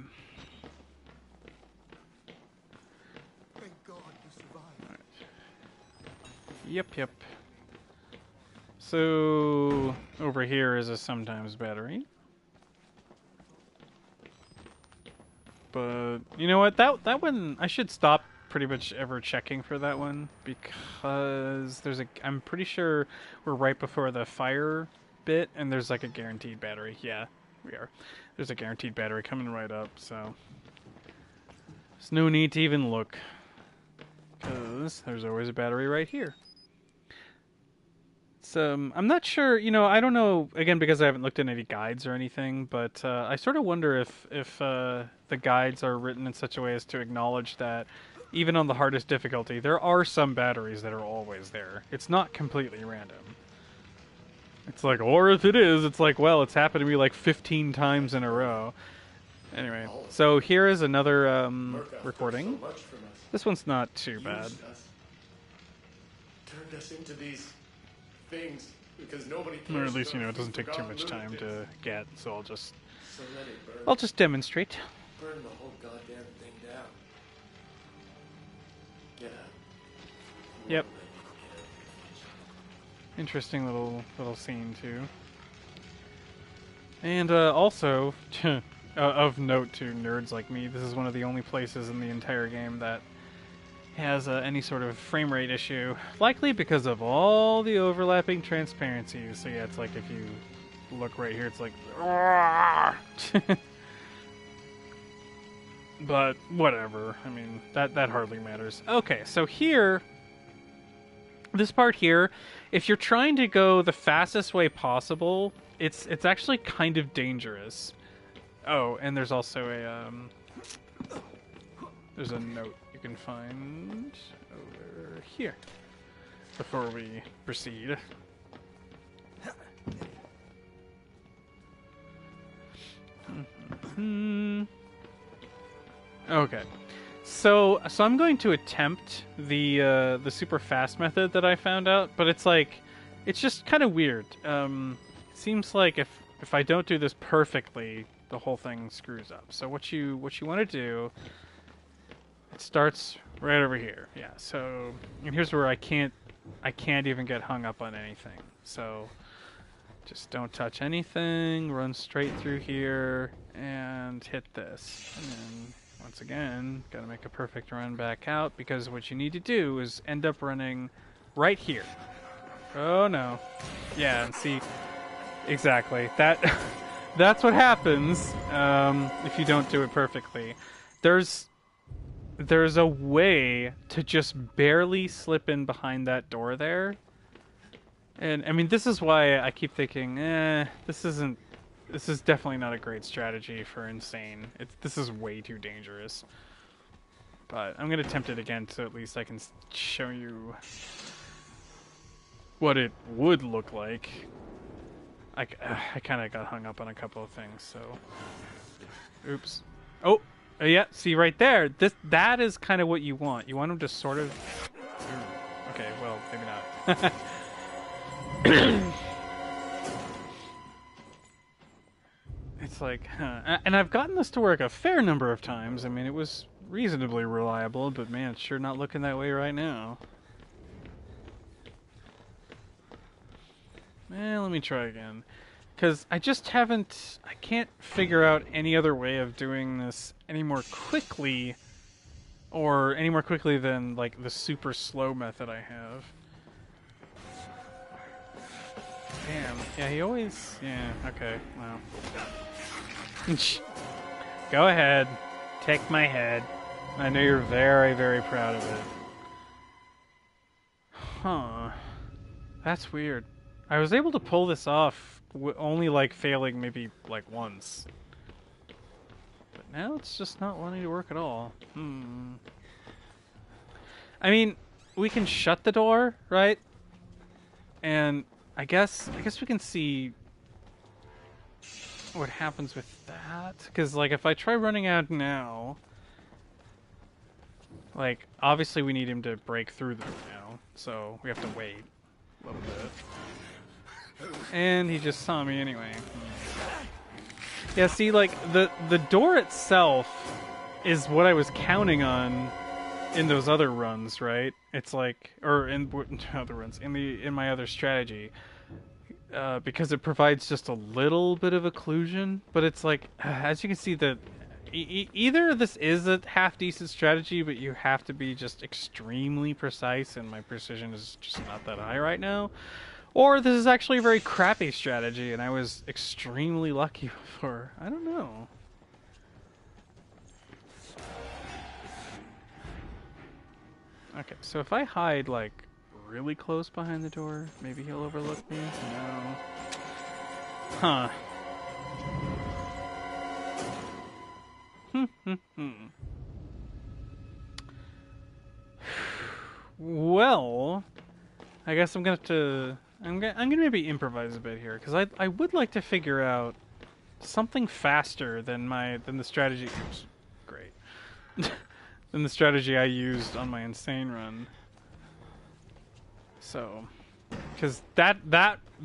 Thank God you survived. Yep. So, over here is a sometimes battery. But, you know what, that one, I should stop pretty much ever checking for that one, because I'm pretty sure we're right before the fire bit, and there's like a guaranteed battery. Yeah, we are. There's a guaranteed battery coming right up, so there's no need to even look, because there's always a battery right here. So, I'm not sure, I don't know, again, because I haven't looked at any guides or anything, but I sort of wonder if the guides are written in such a way as to acknowledge that even on the hardest difficulty, there are some batteries that are always there. It's not completely random. It's like, or if it is, it's like, well, it's happened to me like 15 times in a row. Anyway, so here is another recording. This one's not too bad. Turned us into these things because nobody cares. Or at least, it doesn't take too much time to get, so I'll just let it burn. I'll just demonstrate. Burn the whole goddamn thing down. Get out. Yep. Interesting little scene too. And also, of note to nerds like me, this is one of the only places in the entire game that has any sort of frame rate issue, likely because of all the overlapping transparencies. So yeah, it's like if you look right here, it's like but whatever. I mean, that hardly matters. Okay, so here, this part here, if you're trying to go the fastest way possible, it's actually kind of dangerous. Oh, and there's also there's a note you can find over here before we proceed. Okay, so I'm going to attempt the super fast method that I found out, but it's just kind of weird. It seems like if I don't do this perfectly, the whole thing screws up. So what you want to do, it starts right over here. Yeah. So, and here's where I can't even get hung up on anything. So just don't touch anything. Run straight through here and hit this. And then once again, gotta make a perfect run back out, because what you need to do is end up running right here. Oh no. Yeah, and see, exactly. That's what happens if you don't do it perfectly. There's a way to just barely slip in behind that door there. And I mean, this is why I keep thinking, this is definitely not a great strategy for Insane. This is way too dangerous. But I'm going to attempt it again so at least I can show you what it would look like. I kind of got hung up on a couple of things, so... Oops. Oh! Yeah, see right there? That is kind of what you want. You want them to sort of... Okay, well, maybe not. It's like, huh. And I've gotten this to work a fair number of times. I mean, it was reasonably reliable, but man, it's sure not looking that way right now. Let me try again. Because I just haven't... I can't figure out any other way of doing this any more quickly, or any more quickly than, like, the super slow method I have. Damn. Yeah, he always... Yeah, okay, well. Go ahead. Take my head. I know you're very, very proud of it. Huh. That's weird. I was able to pull this off, only, like, failing maybe, like, once. But now it's just not wanting to work at all. I mean, we can shut the door, right? And I guess we can see what happens with that. Because, like, if I try running out now... Like, obviously we need him to break through them now, so we have to wait a little bit. And he just saw me anyway. Yeah, see, like, the door itself is what I was counting on in those other runs, right? It's like, or in other runs, in my other strategy. Because it provides just a little bit of occlusion, but it's like, as you can see, either this is a half-decent strategy, but you have to be just extremely precise, and my precision is just not that high right now, or this is actually a very crappy strategy, and I was extremely lucky before. I don't know. Okay, so if I hide, like, really close behind the door, maybe he'll overlook me? No. Huh. Well, I guess I'm gonna have to... I'm gonna maybe improvise a bit here, because I would like to figure out something faster than the strategy... Oops, great. than the strategy I used on my insane run. So, because that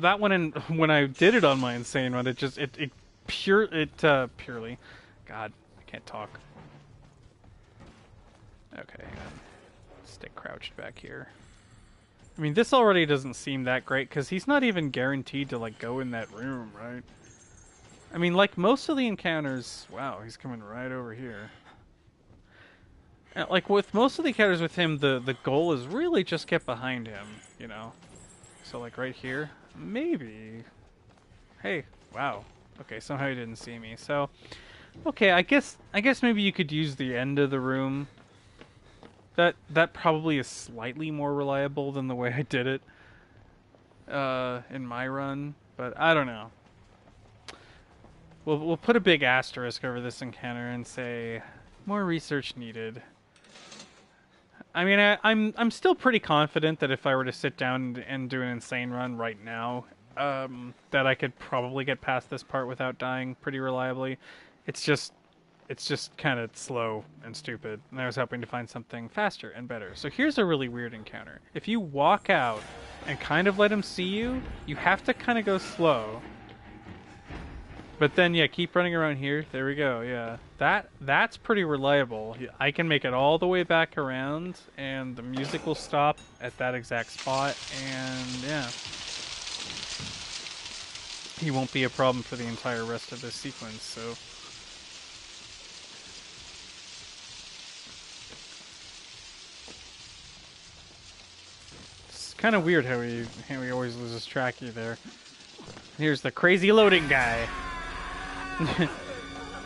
one, when I did it on my insane run, it purely... God, I can't talk. Okay, hang on. Stay crouched back here. I mean, this already doesn't seem that great, because he's not even guaranteed to, like, go in that room, right? I mean, like most of the encounters... Wow, he's coming right over here. Like, with most of the encounters with him, the goal is really just get behind him, you know? So, like, right here? Maybe. Hey, wow. Okay, somehow he didn't see me, so... Okay, I guess maybe you could use the end of the room. That probably is slightly more reliable than the way I did it in my run, but I don't know. We'll put a big asterisk over this encounter and say more research needed. I mean, I'm still pretty confident that if I were to sit down and do an insane run right now, that I could probably get past this part without dying pretty reliably. It's just kind of slow and stupid, and I was hoping to find something faster and better. So here's a really weird encounter. If you walk out and kind of let him see you, you have to kind of go slow. But then, yeah, keep running around here. There we go, yeah. That's pretty reliable. I can make it all the way back around, and the music will stop at that exact spot, and yeah. He won't be a problem for the entire rest of this sequence, so... It's kind of weird how he always loses track of you there. Here's the crazy loading guy.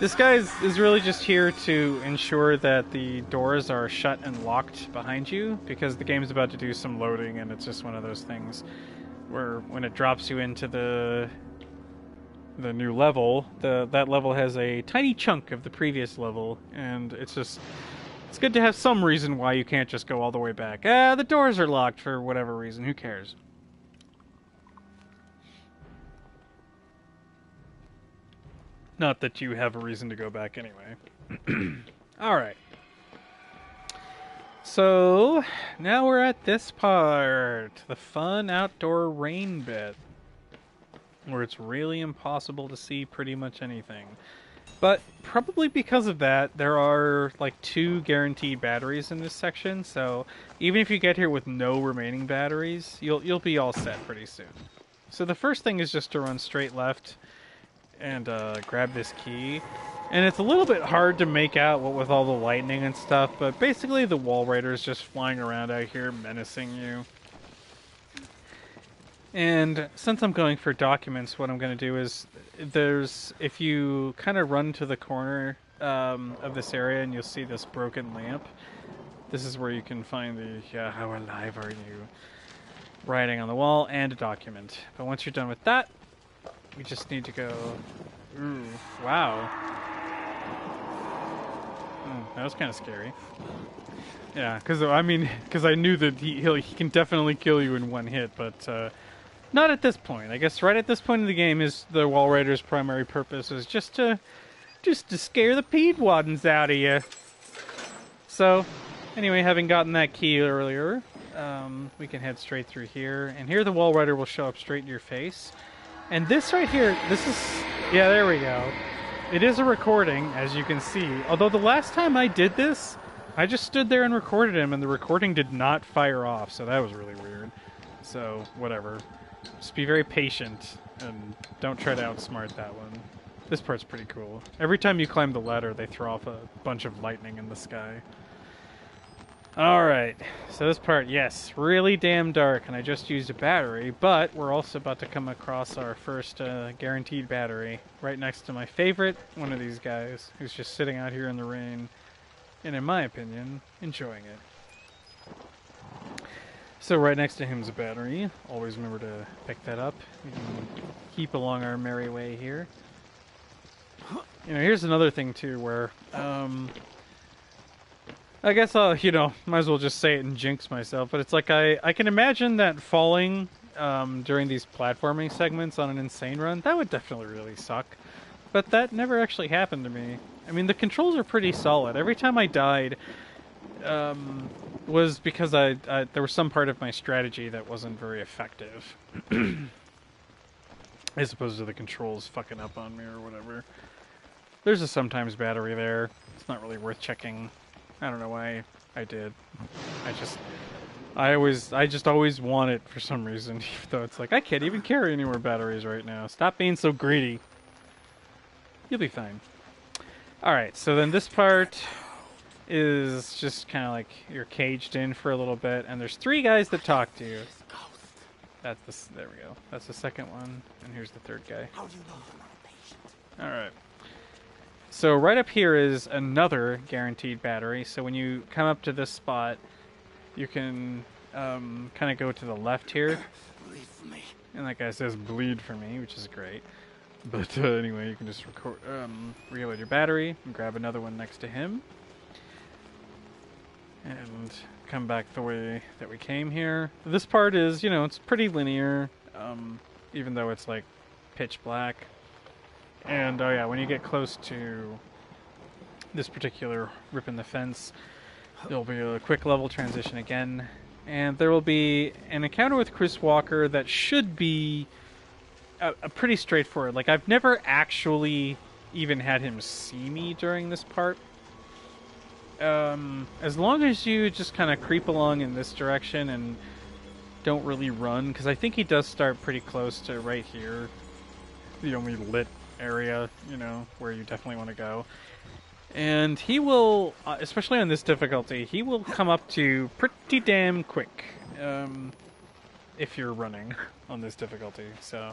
This guy is really just here to ensure that the doors are shut and locked behind you, because the game's about to do some loading, and it's just one of those things where when it drops you into the new level, that level has a tiny chunk of the previous level, and it's good to have some reason why you can't just go all the way back. The doors are locked for whatever reason, who cares? Not that you have a reason to go back anyway. Alright. So, now we're at this part. The fun outdoor rain bit. Where it's really impossible to see pretty much anything. But, probably because of that, there are, like, 2 guaranteed batteries in this section, so even if you get here with no remaining batteries, you'll be all set pretty soon. So the first thing is just to run straight left and grab this key. And it's a little bit hard to make out what with all the lightning and stuff, but basically the wall raiders just flying around out here menacing you. And since I'm going for documents, what I'm going to do is if you kind of run to the corner of this area and you'll see this broken lamp, this is where you can find the how alive are you writing on the wall and a document. But once you're done with that, we just need to go... Ooh, wow. That was kind of scary. Yeah, because I knew that he can definitely kill you in one hit, but not at this point. I guess right at this point in the game is the Wall Raider's primary purpose is just to scare the Peedwaddens out of you. So, anyway, having gotten that key earlier, we can head straight through here, and here the Wall Rider will show up straight in your face. And this right here, this is... Yeah, there we go. It is a recording, as you can see. Although the last time I did this, I just stood there and recorded him, and the recording did not fire off, so that was really weird. So, whatever. Just be very patient, and don't try to outsmart that one. This part's pretty cool. Every time you climb the ladder, they throw off a bunch of lightning in the sky. Alright, so this part, yes, really damn dark, and I just used a battery, but we're also about to come across our first guaranteed battery, right next to my favorite, one of these guys, who's just sitting out here in the rain, and in my opinion, enjoying it. So right next to him's a battery. Always remember to pick that up. We can keep along our merry way here. You know, here's another thing too, where I guess I'll, might as well just say it and jinx myself, but it's like I can imagine that falling during these platforming segments on an insane run, that would definitely really suck. But that never actually happened to me. I mean, the controls are pretty solid. Every time I died was because there was some part of my strategy that wasn't very effective. As opposed to the controls fucking up on me or whatever. There's a sometimes battery there. It's not really worth checking. I don't know why I did. I just always want it for some reason, even though it's like, I can't even carry any more batteries right now. Stop being so greedy. You'll be fine. Alright, so then this part is just kind of like you're caged in for a little bit, and there's 3 guys that talk to you. There we go. That's the second one, and here's the third guy. Alright. So right up here is another guaranteed battery. So when you come up to this spot, you can kind of go to the left here. And that guy says bleed for me, which is great. But anyway, you can just reload your battery and grab another one next to him. And come back the way that we came here. This part is, it's pretty linear, even though it's like pitch black. And, oh yeah, when you get close to this particular rip in the fence, there'll be a quick level transition again. And there will be an encounter with Chris Walker that should be a pretty straightforward. Like, I've never actually even had him see me during this part. As long as you just kind of creep along in this direction and don't really run, because I think he does start pretty close to right here. The only lit area, where you definitely want to go. And he will, especially on this difficulty, he will come up to you pretty damn quick, if you're running on this difficulty. So,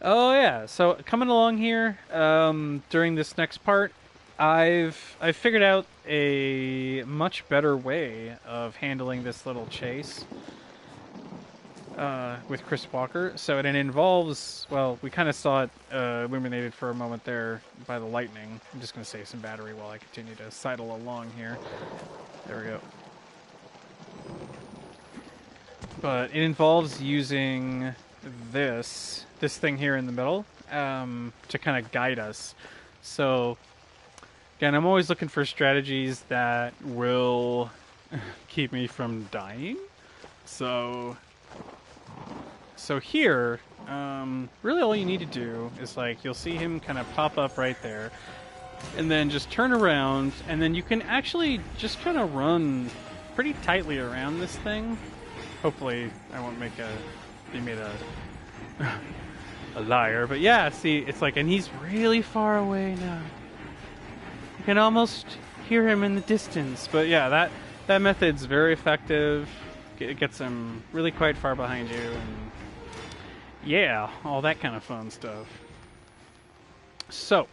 oh yeah, so coming along here, during this next part, I've figured out a much better way of handling this little chase with Chris Walker. So it involves, well, we kind of saw it illuminated for a moment there by the lightning. I'm just going to save some battery while I continue to sidle along here. There we go. But it involves using this thing here in the middle to kind of guide us. So again, I'm always looking for strategies that will keep me from dying. So here, really all you need to do is, like, you'll see him kind of pop up right there, and then just turn around, and then you can actually just kind of run pretty tightly around this thing. Hopefully I won't make a liar. But yeah, see, it's like, and he's really far away now. You can almost hear him in the distance. But yeah, that method's very effective. It gets him really quite far behind you, and yeah, all that kind of fun stuff. So,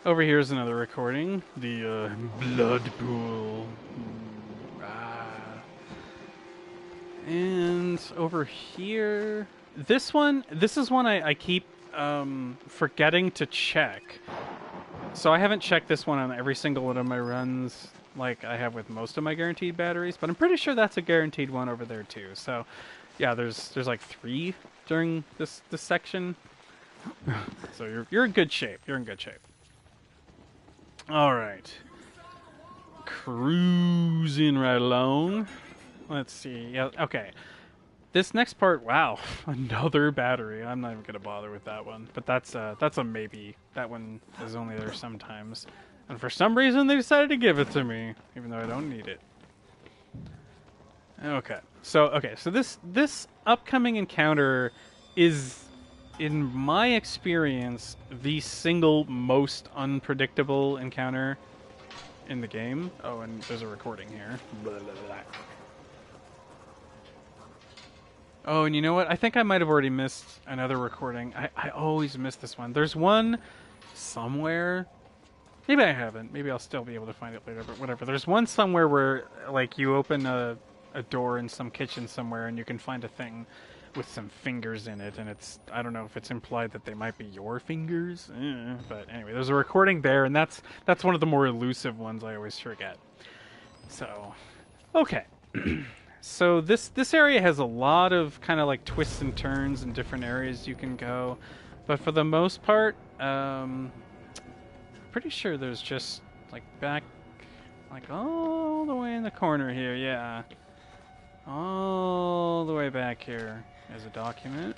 over here is another recording. The blood pool. And over here, this is one I keep forgetting to check. So I haven't checked this one on every single one of my runs like I have with most of my guaranteed batteries, but I'm pretty sure that's a guaranteed one over there too. So yeah, there's like 3 during this section. So you're in good shape. You're in good shape. All right. Cruising right along. Let's see. Yeah, okay. This next part, wow, another battery. I'm not even gonna bother with that one, but that's a maybe. That one is only there sometimes, and for some reason they decided to give it to me, even though I don't need it. Okay, so this upcoming encounter is, in my experience, the single most unpredictable encounter in the game. Oh, and there's a recording here. Blah, blah, blah. Oh, and you know what? I think I might have already missed another recording. I always miss this one. There's one somewhere. Maybe I haven't. Maybe I'll still be able to find it later, but whatever. There's one somewhere where, like, you open a door in some kitchen somewhere and you can find a thing with some fingers in it, and it's, I don't know if it's implied that they might be your fingers. But anyway, there's a recording there, and that's one of the more elusive ones I always forget. So, okay. So this area has a lot of kind of like twists and turns and different areas you can go, but for the most part, pretty sure there's just like back, like all the way in the corner here, yeah, all the way back here is a document,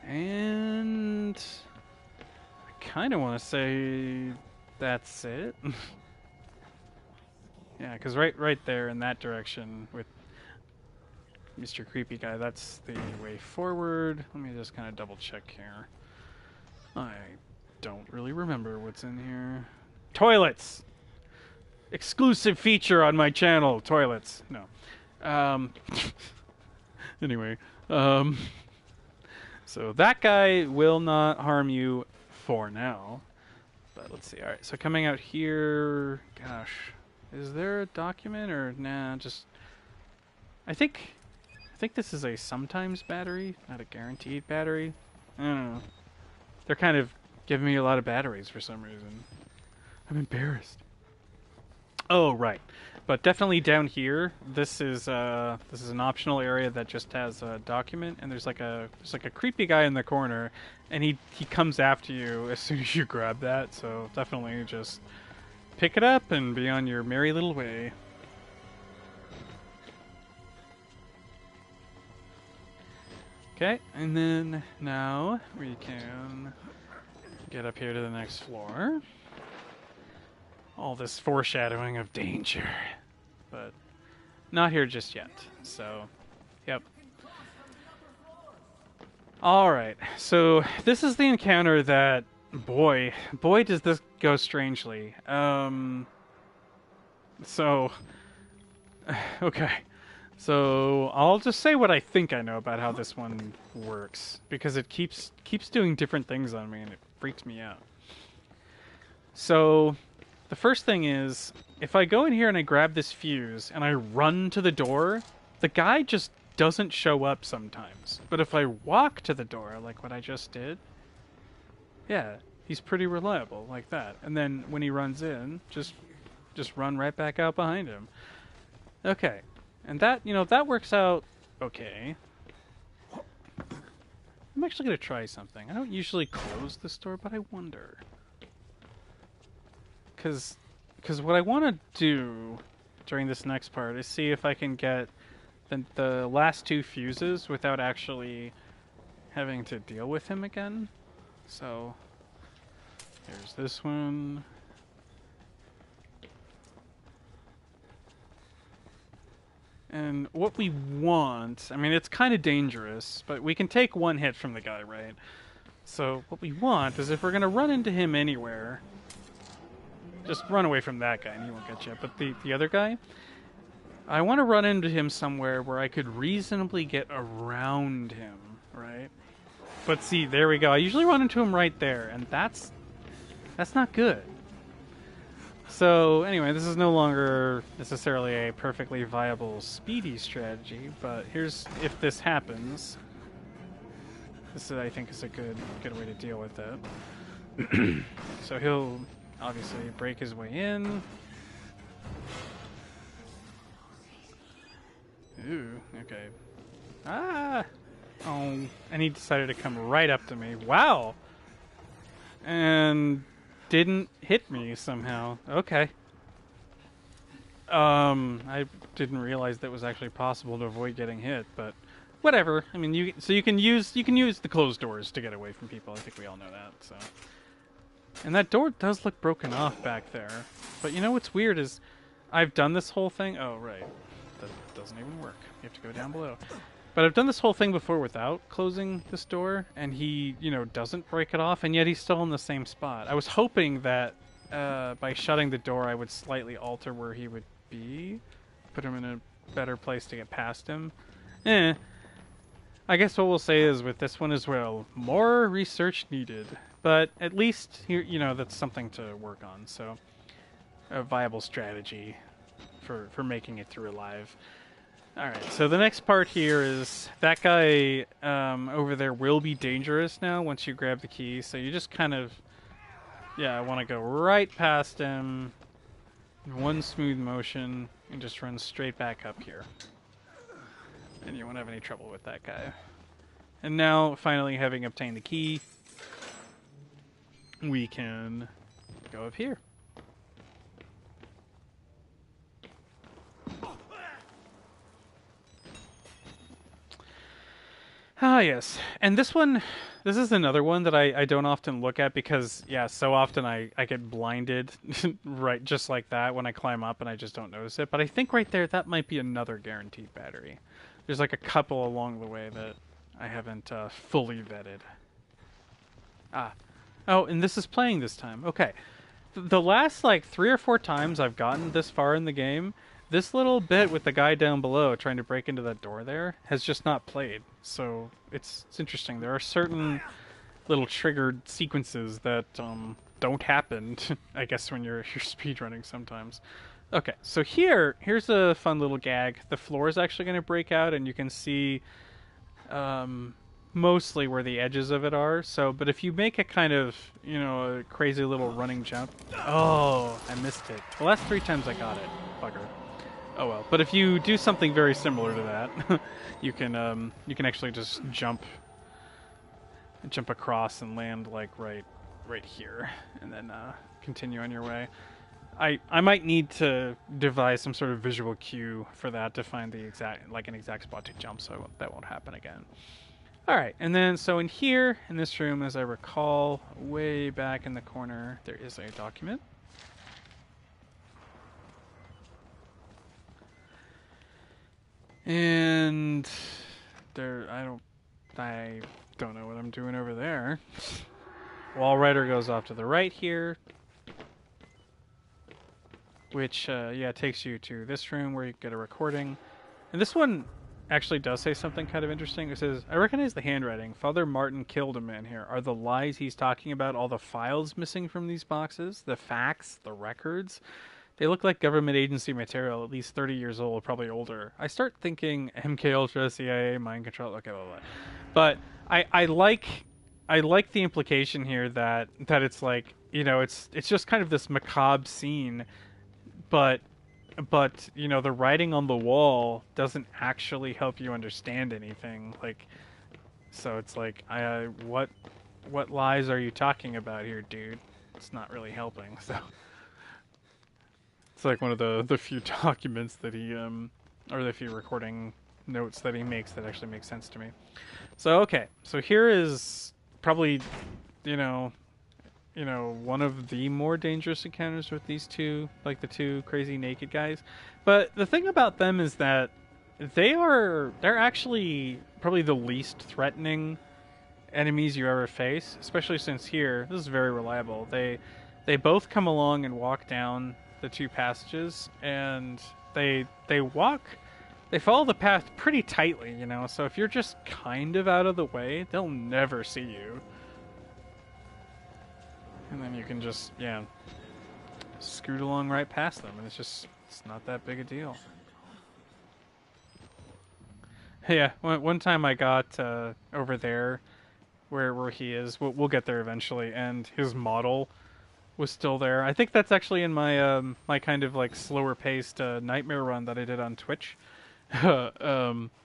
and I kind of want to say that's it. Yeah, because right there in that direction with Mr. Creepy Guy, that's the way forward. Let me just kind of double check here. I don't really remember what's in here. Toilets! Exclusive feature on my channel, toilets. No. Anyway, so that guy will not harm you for now. But let's see. Alright, so coming out here, gosh. Is there a document or nah? Just I think this is a sometimes battery, not a guaranteed battery. I don't know. They're kind of giving me a lot of batteries for some reason. I'm embarrassed. Oh right, but definitely down here. This is an optional area that just has a document, and there's like a creepy guy in the corner, and he comes after you as soon as you grab that. So definitely just pick it up and be on your merry little way. Okay, and then now we can get up here to the next floor. All this foreshadowing of danger, but not here just yet. So, yep. Alright, so this is the encounter that, boy does this go strangely. So, okay. So, I'll just say what I think I know about how this one works, because it keeps doing different things on me, and it freaks me out. So, the first thing is, if I go in here and I grab this fuse, and I run to the door, the guy just doesn't show up sometimes. But if I walk to the door, like what I just did, yeah, he's pretty reliable, like that. And then when he runs in, just run right back out behind him. Okay. And that, that works out okay. I'm actually going to try something. I don't usually close this door, but I wonder. Because what I want to do during this next part is see if I can get the last 2 fuses without actually having to deal with him again. So, here's this one. And what we want, I mean, it's kind of dangerous, but we can take one hit from the guy, right? So what we want is if we're going to run into him anywhere, just run away from that guy and he won't get you. But the other guy, I want to run into him somewhere where I could reasonably get around him, right? But see, there we go. I usually run into him right there, and that's not good. So anyway, this is no longer necessarily a perfectly viable speedy strategy, but here's if this happens. This I think is a good way to deal with it. So he'll obviously break his way in. Ooh, okay. Ah! Oh, and he decided to come right up to me. Wow! And didn't hit me somehow. Okay. I didn't realize that was actually possible to avoid getting hit, but whatever. I mean, you can use the closed doors to get away from people. I think we all know that. So, and that door does look broken off back there. But you know what's weird is I've done this whole thing. Oh right, that doesn't even work. You have to go down below. But I've done this whole thing before without closing this door, and he, doesn't break it off, and yet he's still in the same spot. I was hoping that by shutting the door, I would slightly alter where he would be, put him in a better place to get past him. I guess what we'll say is with this one as well, more research needed. But at least, that's something to work on. So, a viable strategy for making it through alive. Alright, so the next part here is that guy over there will be dangerous now once you grab the key. So you just kind of, want to go right past him, one smooth motion, and just run straight back up here. And you won't have any trouble with that guy. And now, finally having obtained the key, we can go up here. Ah, yes. And this is another one that I don't often look at because, so often I get blinded, right, just like that when I climb up and I just don't notice it. But I think right there, that might be another guaranteed battery. There's like a couple along the way that I haven't fully vetted. Ah. Oh, and this is playing this time. Okay. The last, 3 or 4 times I've gotten this far in the game, this little bit with the guy down below trying to break into that door there has just not played. So it's interesting. There are certain little triggered sequences that don't happen, I guess, when you're speedrunning sometimes. Okay, so here's a fun little gag. The floor is actually going to break out, and you can see mostly where the edges of it are. So, but if you make a kind of, a crazy little running jump... Oh, I missed it. The last 3 times I got it. Bugger. Oh well. But if you do something very similar to that, you can actually just jump across and land right here, and then continue on your way. I might need to devise some sort of visual cue for that to find the an exact spot to jump, so that won't happen again. Alright, and then so in here, in this room, as I recall, way back in the corner, there is a document. And I don't know what I'm doing over there. Wall writer goes off to the right here, which takes you to this room where you get a recording. And this one actually does say something kind of interesting. It says, "I recognize the handwriting. Father Martin killed a man here. Are the lies he's talking about all the files missing from these boxes? The facts? The records? They look like government agency material, at least 30 years old, probably older." I start thinking MK Ultra, CIA, mind control, okay, blah, blah. But I like the implication here that it's like, it's just kind of this macabre scene, but the writing on the wall doesn't actually help you understand anything. So it's like, what lies are you talking about here, dude? It's not really helping, so... It's like one of the few documents that he, or the few recording notes that he makes that actually makes sense to me. So, okay. So here is probably, one of the more dangerous encounters with these two, the two crazy naked guys. But the thing about them is that they're actually probably the least threatening enemies you ever face, especially since here, this is very reliable. They both come along and walk down the two passages, and they follow the path pretty tightly, you know, so if you're just kind of out of the way, they'll never see you. And then you can just, yeah, scoot along right past them, and it's not that big a deal. Yeah, one time I got over there where he is. We'll get there eventually, and his model was still there. I think that's actually in my my kind of like slower paced Nightmare run that I did on Twitch. It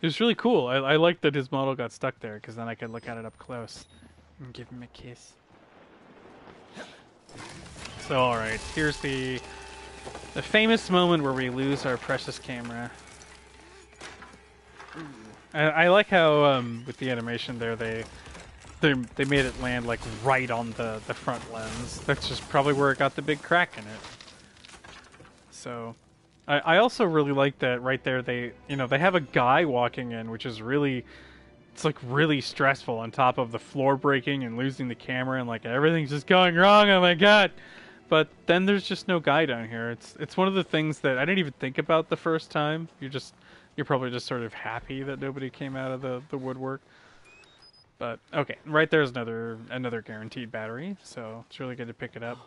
was really cool. I liked that his model got stuck there because then I could look at it up close and give him a kiss. So all right, here's the famous moment where we lose our precious camera. I like how with the animation there they made it land like right on the front lens. That's just probably where it got the big crack in it. So I also really like that right there they have a guy walking in, which is really, it's like really stressful on top of the floor breaking and losing the camera and like everything's just going wrong. Oh my god. But then there's just no guy down here. It's one of the things that I didn't even think about the first time. You're probably just sort of happy that nobody came out of the woodwork. But okay, right there's another guaranteed battery, so it's really good to pick it up.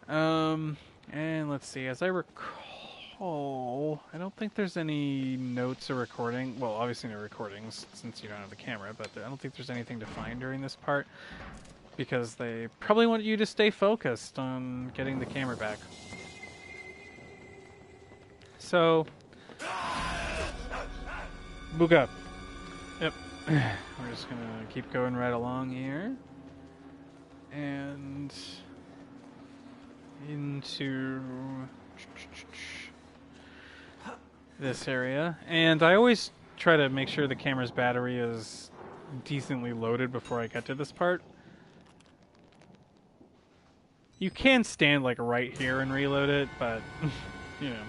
And let's see, as I recall, I don't think there's any notes or recording. Well, obviously no recordings since you don't have the camera, but I don't think there's anything to find during this part because they probably want you to stay focused on getting the camera back. So, Booga. Yep. We're just gonna keep going right along here. And into this area. And I always try to make sure the camera's battery is decently loaded before I get to this part. You can stand like right here and reload it, but you know,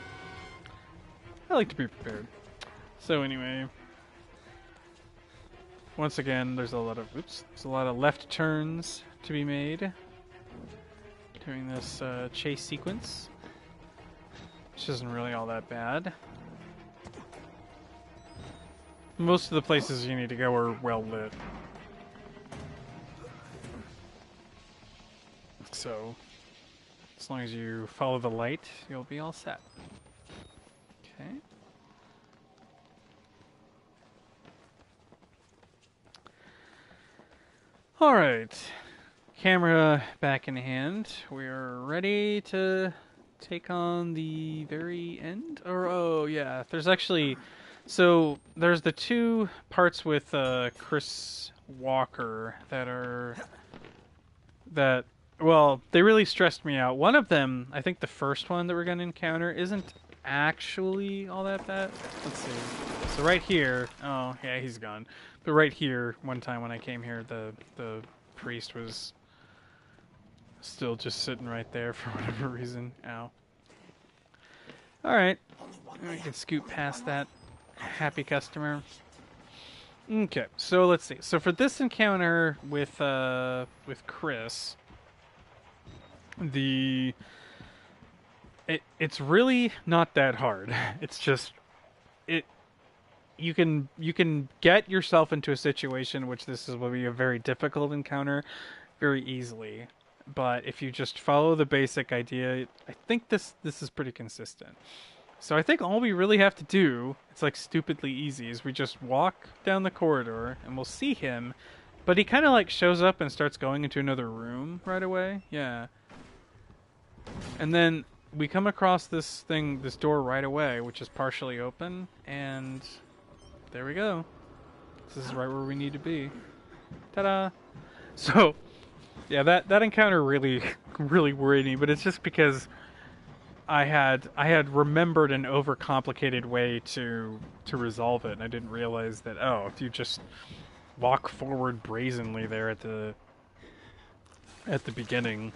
I like to be prepared. So anyway, once again, there's a lot of left turns to be made during this chase sequence, which isn't really all that bad. Most of the places you need to go are well lit, so as long as you follow the light, you'll be all set. Okay. Alright. Camera back in hand. We're ready to take on the very end? Or, oh yeah, there's actually... So, there's the two parts with Chris Walker that, well, they really stressed me out. One of them, I think the first one that we're going to encounter, isn't actually all that bad. Let's see. So right here, oh yeah, he's gone. But right here, one time when I came here, the priest was still just sitting right there for whatever reason. Ow. Alright. We can scoot past that happy customer. Okay, so let's see. So for this encounter with Chris, it's really not that hard. It's just you can get yourself into a situation which will be a very difficult encounter very easily. But if you just follow the basic idea, I think this is pretty consistent. So I think all we really have to do, it's like stupidly easy, is we just walk down the corridor and we'll see him, but he kind of like shows up and starts going into another room right away. Yeah. And then we come across this door right away, which is partially open, and there we go. This is right where we need to be. Ta-da! So, yeah, that encounter really worried me, but it's just because I had remembered an overcomplicated way to resolve it, and I didn't realize that, oh, if you just walk forward brazenly there at the beginning,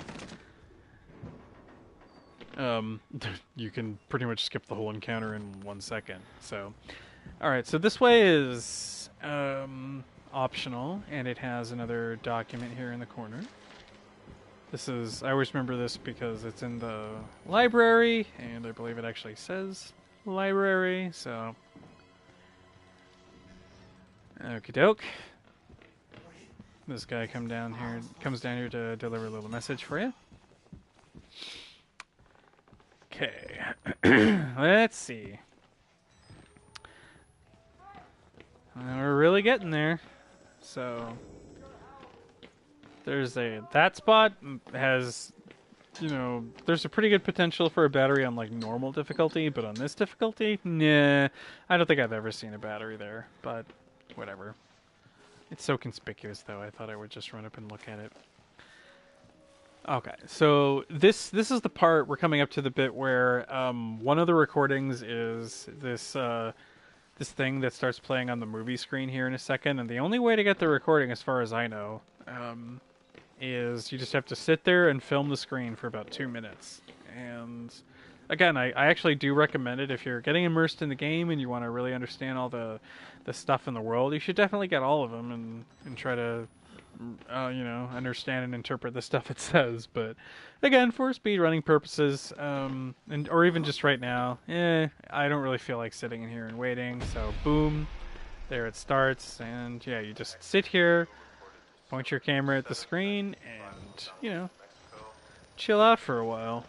you can pretty much skip the whole encounter in 1 second. So, all right. So this way is optional, and it has another document here in the corner. This is, I always remember this because it's in the library, and I believe it actually says library, so. Okie doke. This guy comes down here to deliver a little message for you. Okay. Let's see. We're really getting there. So that spot has, there's a pretty good potential for a battery on like normal difficulty, but on this difficulty, nah. I don't think I've ever seen a battery there, but whatever. It's so conspicuous though, I thought I would just run up and look at it. Okay, so this is the part we're coming up to the bit where one of the recordings is this this thing that starts playing on the movie screen here in a second, and the only way to get the recording, as far as I know, is you just have to sit there and film the screen for about 2 minutes. And again, I actually do recommend it if you're getting immersed in the game and you want to really understand all the stuff in the world. You should definitely get all of them and try to understand and interpret the stuff it says. But again, for speedrunning purposes, or even just right now, I don't really feel like sitting in here and waiting. So boom, there it starts, and yeah, you just sit here, point your camera at the screen, and chill out for a while.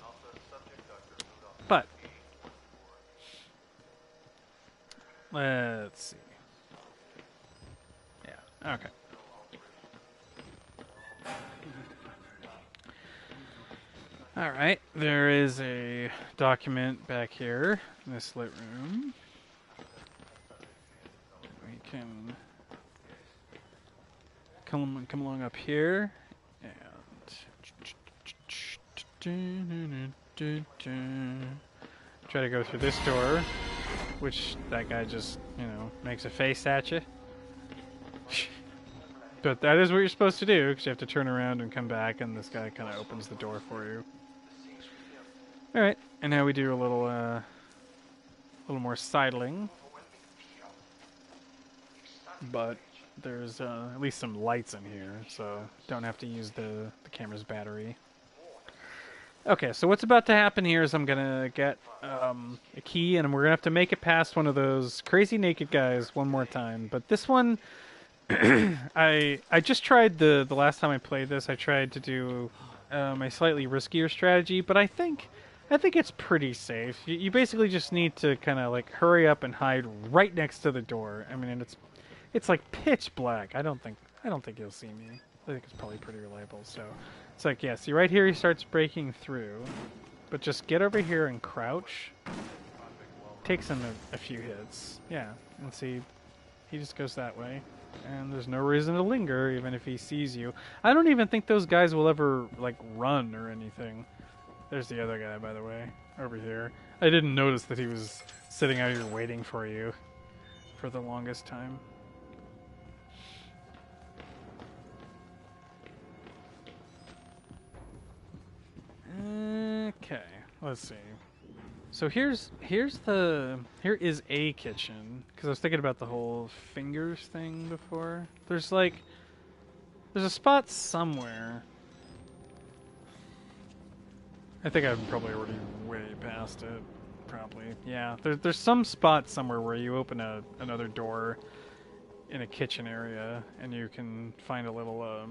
But let's see. Yeah, okay. Alright, there is a document back here in this lit room. We can come along up here and try to go through this door, which that guy just, makes a face at you. But that is what you're supposed to do, because you have to turn around and come back, and this guy kind of opens the door for you. Alright, and now we do a little more sidling. But there's at least some lights in here, so don't have to use the camera's battery. Okay, so what's about to happen here is I'm gonna get a key, and we're gonna have to make it past one of those crazy naked guys one more time. But this one, I just tried the last time I played this. I tried to do my slightly riskier strategy, but I think it's pretty safe. You basically just need to kind of like hurry up and hide right next to the door. I mean, and it's like pitch black. I don't think you'll see me. I think it's probably pretty reliable. So it's like, yeah, see right here he starts breaking through, but just get over here and crouch. Takes him a few hits. Yeah, and see, he just goes that way. And there's no reason to linger, even if he sees you. I don't even think those guys will ever, like, run or anything. There's the other guy, by the way, over here. I didn't notice that he was sitting out here waiting for you for the longest time. Okay, let's see. So here is a kitchen, because I was thinking about the whole fingers thing before. There's a spot somewhere. I think I'm probably already way past it. Probably, yeah. There's some spot somewhere where you open another door in a kitchen area, and you can find a little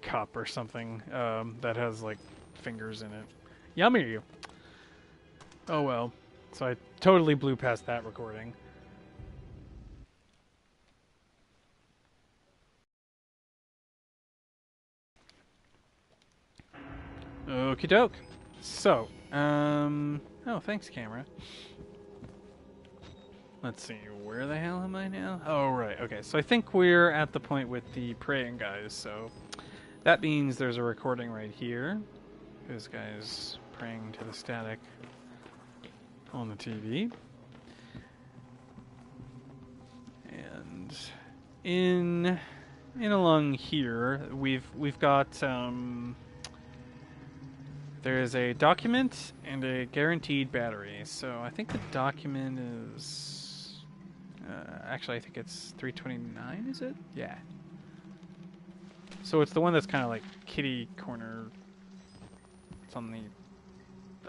cup or something that has like fingers in it. Yummy! Oh well. So I totally blew past that recording. Okie doke. So, oh, thanks, camera. Let's see, where the hell am I now? Oh, right, okay. So I think we're at the point with the praying guys, so that means there's a recording right here. This guy's praying to the static on the TV. And in along here, we've got There is a document and a guaranteed battery. So I think the document is... actually, I think it's 329, is it? Yeah. So it's the one that's kind of like kitty corner. It's on the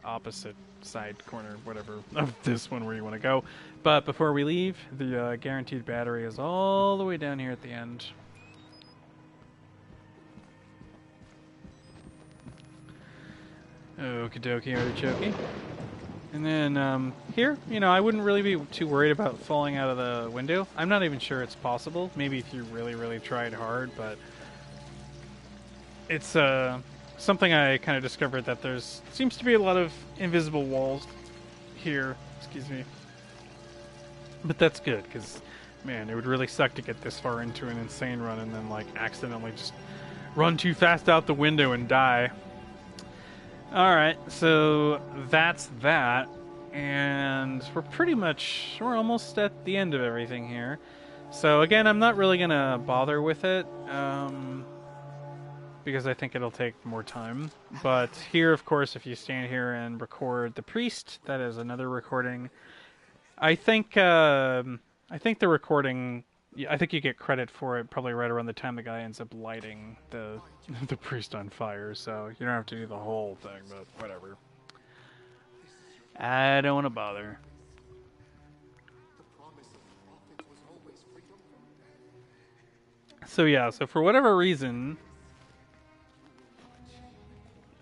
opposite side corner, whatever, of this one where you want to go. But before we leave, the guaranteed battery is all the way down here at the end. Okie dokie, artichoke. And then here, you know, I wouldn't really be too worried about falling out of the window. I'm not even sure it's possible. Maybe if you really, really tried hard, but it's something I kind of discovered that there's seems to be a lot of invisible walls here. Excuse me. But that's good, because, man, it would really suck to get this far into an insane run and then, like, accidentally just run too fast out the window and die. Alright, so that's that, and we're almost at the end of everything here. So again, I'm not really gonna bother with it, because I think it'll take more time. But here, of course, if you stand here and record the priest, that is another recording. I think the recording, I think you get credit for it probably right around the time the guy ends up lighting the priest on fire, so you don't have to do the whole thing, but whatever. I don't want to bother. So yeah, so for whatever reason,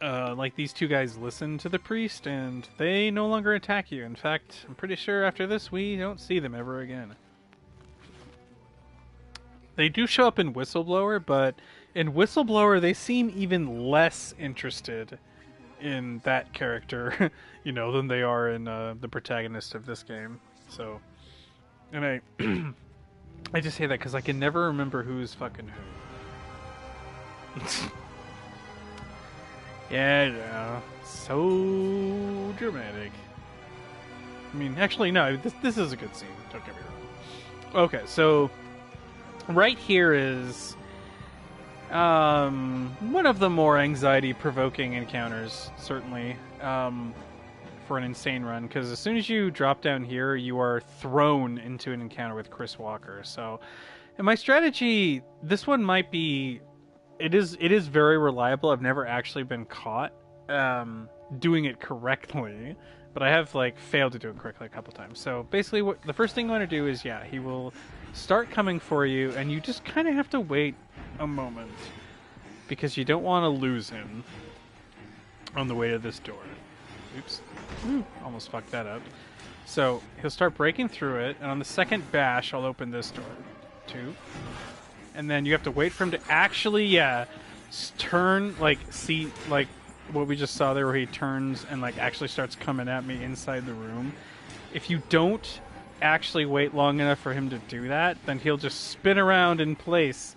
like these two guys listen to the priest and they no longer attack you. In fact, I'm pretty sure after this we don't see them ever again. They do show up in Whistleblower, but in Whistleblower they seem even less interested in that character, you know, than they are in the protagonist of this game. So, and I I just say that because I can never remember who's fucking who. Yeah, so dramatic. I mean, actually, no, this is a good scene, don't get me wrong. Okay, so right here is one of the more anxiety-provoking encounters, certainly, for an insane run, because as soon as you drop down here, you are thrown into an encounter with Chris Walker. So, and my strategy, this one might be... It is very reliable. I've never actually been caught doing it correctly, but I have like failed to do it correctly a couple times. So basically, what the first thing you want to do is, yeah, he will start coming for you, and you just kind of have to wait a moment because you don't want to lose him on the way to this door. Oops, almost fucked that up. So he'll start breaking through it, and on the second bash, I'll open this door. 2. And then you have to wait for him to actually, turn, like, see, like, what we just saw there where he turns and, like, actually starts coming at me inside the room. If you don't actually wait long enough for him to do that, then he'll just spin around in place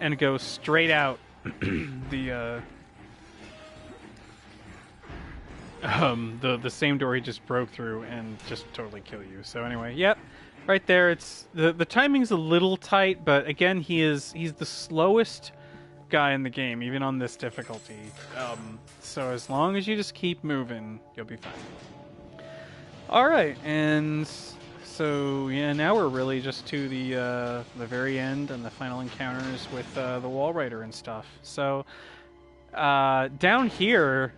and go straight out the same door he just broke through and just totally kill you. So anyway, yep. Right there, it's the timing's a little tight, but again, he's the slowest guy in the game, even on this difficulty. So as long as you just keep moving, you'll be fine. All right, and so yeah, now we're really just to the very end and the final encounters with the Wall Rider and stuff. So down here,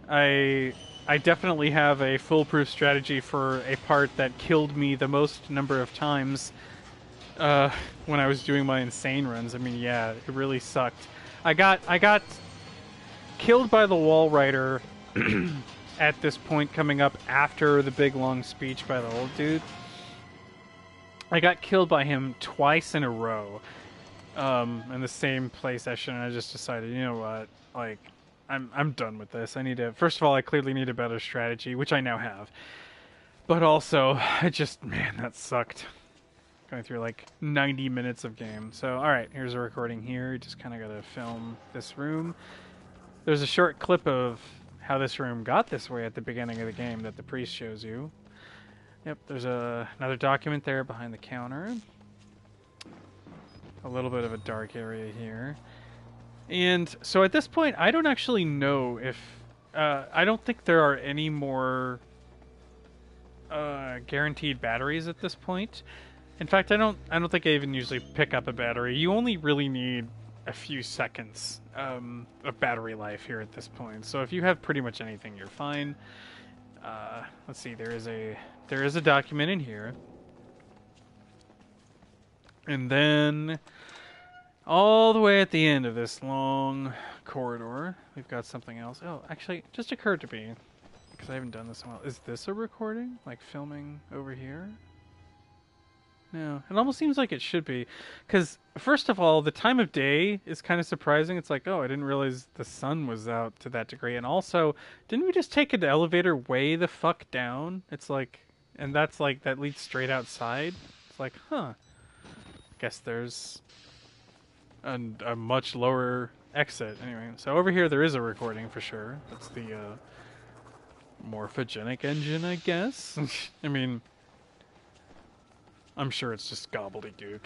I definitely have a foolproof strategy for a part that killed me the most number of times when I was doing my insane runs. I mean, yeah, it really sucked. I got killed by the Wall Rider at this point coming up after the big long speech by the old dude. I got killed by him twice in a row in the same play session, and I just decided, you know what, like, I'm done with this. I need to... First of all, I clearly need a better strategy, which I now have. But also, man, that sucked. Going through like 90 minutes of game. So, alright, here's a recording here. You just kind of gotta film this room. There's a short clip of how this room got this way at the beginning of the game that the priest shows you. Yep, there's another document there behind the counter. A little bit of a dark area here. And so at this point, I don't actually know if I don't think there are any more guaranteed batteries at this point. In fact, I don't think I even usually pick up a battery. You only really need a few seconds of battery life here at this point. So if you have pretty much anything, you're fine. Let's see. There is a document in here, and then all the way at the end of this long corridor, we've got something else. Oh, actually, it just occurred to me, because I haven't done this in a while. Is this a recording? Like filming over here? No, it almost seems like it should be. Because, first of all, the time of day is kind of surprising. It's like, oh, I didn't realize the sun was out to that degree. And also, didn't we just take an elevator way the fuck down? It's like, and that's like, that leads straight outside. It's like, huh. Guess there's a much lower exit. Anyway, so over here there is a recording for sure. That's the morphogenic engine, I guess. I mean, I'm sure it's just gobbledygook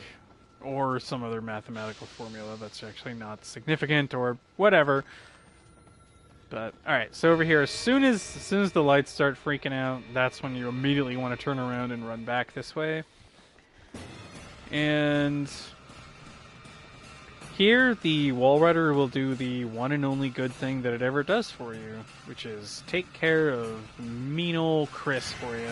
or some other mathematical formula that's actually not significant or whatever. But alright, so over here, as soon as the lights start freaking out, that's when you immediately want to turn around and run back this way. And here, the wall rider will do the one and only good thing that it ever does for you, which is take care of mean old Chris for you.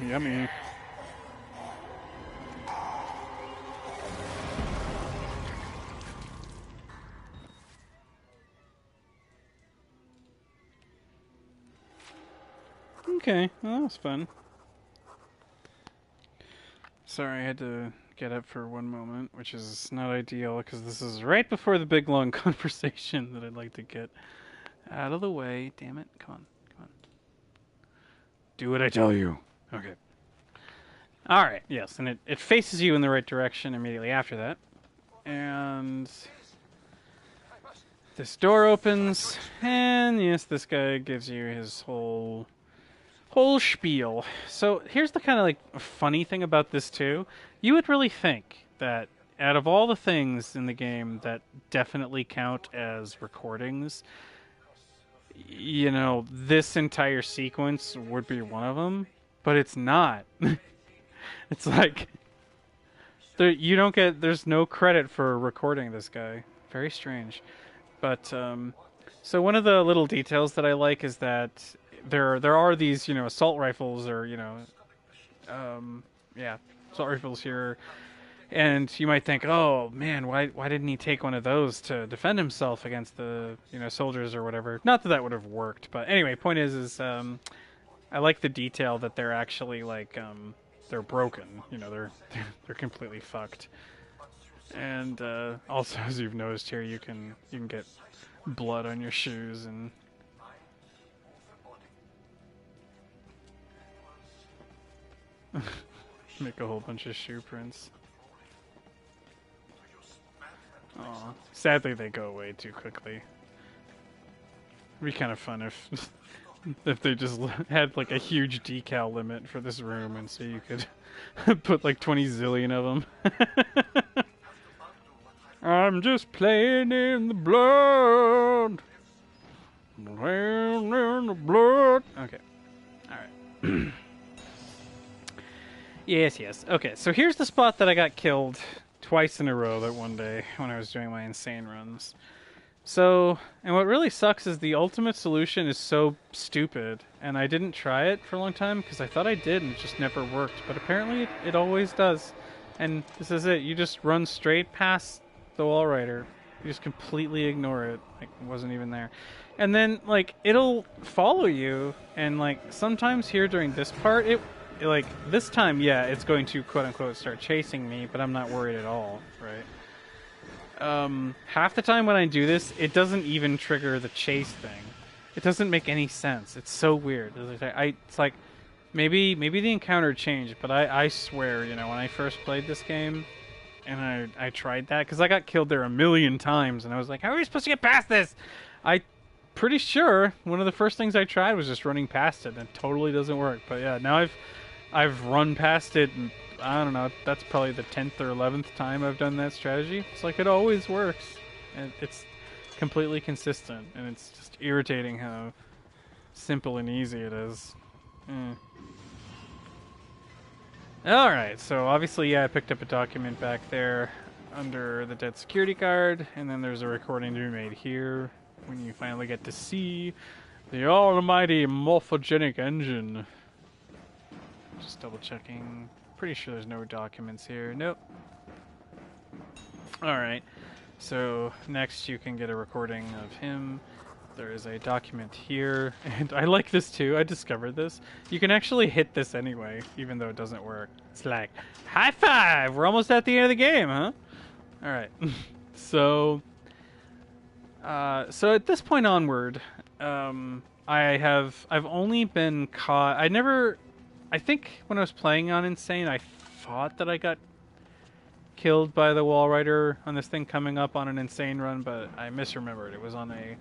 Yummy. Okay, well, that was fun. Sorry, I had to get up for one moment, which is not ideal because this is right before the big long conversation that I'd like to get out of the way. Damn it. Come on. Come on. Do what I tell you. Okay. Alright, yes, and it faces you in the right direction immediately after that. And this door opens, and yes, this guy gives you his whole spiel. So here's the kind of like funny thing about this too. You would really think that out of all the things in the game that definitely count as recordings, you know, this entire sequence would be one of them, but it's not. It's like there's no credit for recording this guy. Very strange. But so one of the little details that I like is that there are these, you know, assault rifles or, you know, assault rifles here, and you might think, oh man, why didn't he take one of those to defend himself against the, you know, soldiers or whatever? Not that would have worked, but anyway, point is I like the detail that they're actually like they're broken, you know, they're completely fucked. And also, as you've noticed here, you can get blood on your shoes and make a whole bunch of shoe prints. Aw. Sadly, they go away too quickly. It'd be kind of fun if if they just had like a huge decal limit for this room, and so you could put like 20 zillion of them. I'm just playing in the blood. Playing in the blood. Okay. Alright. Yes. Okay, so here's the spot that I got killed twice in a row that one day when I was doing my insane runs. So, and what really sucks is the ultimate solution is so stupid, and I didn't try it for a long time because I thought I did and it just never worked, but apparently it always does. And this is it. You just run straight past the wall rider. You just completely ignore it. Like, it wasn't even there. And then, like, it'll follow you, and, like, sometimes here during this part, like, this time, yeah, it's going to, quote-unquote, start chasing me, but I'm not worried at all, right? Half the time when I do this, it doesn't even trigger the chase thing. It doesn't make any sense. It's so weird. It's like, maybe the encounter changed, but I swear, you know, when I first played this game, and I tried that because I got killed there a million times, and I was like, how are we supposed to get past this? I pretty sure one of the first things I tried was just running past it, and it totally doesn't work. But yeah, now I've run past it, and I don't know, that's probably the 10th or 11th time I've done that strategy. It's like it always works, and it's completely consistent, and it's just irritating how simple and easy it is. Alright, so obviously, yeah, I picked up a document back there under the dead security guard, and then there's a recording to be made here when you finally get to see the almighty morphogenic engine. Just double checking. Pretty sure there's no documents here. Nope. Alright, so next you can get a recording of him. There is a document here, and I like this too. I discovered this. You can actually hit this anyway, even though it doesn't work. It's like, high five! We're almost at the end of the game, huh? Alright. So at this point onward, I've only been caught. I think when I was playing on Insane, I thought that I got killed by the wall rider on this thing coming up on an Insane run, but I misremembered. It was on a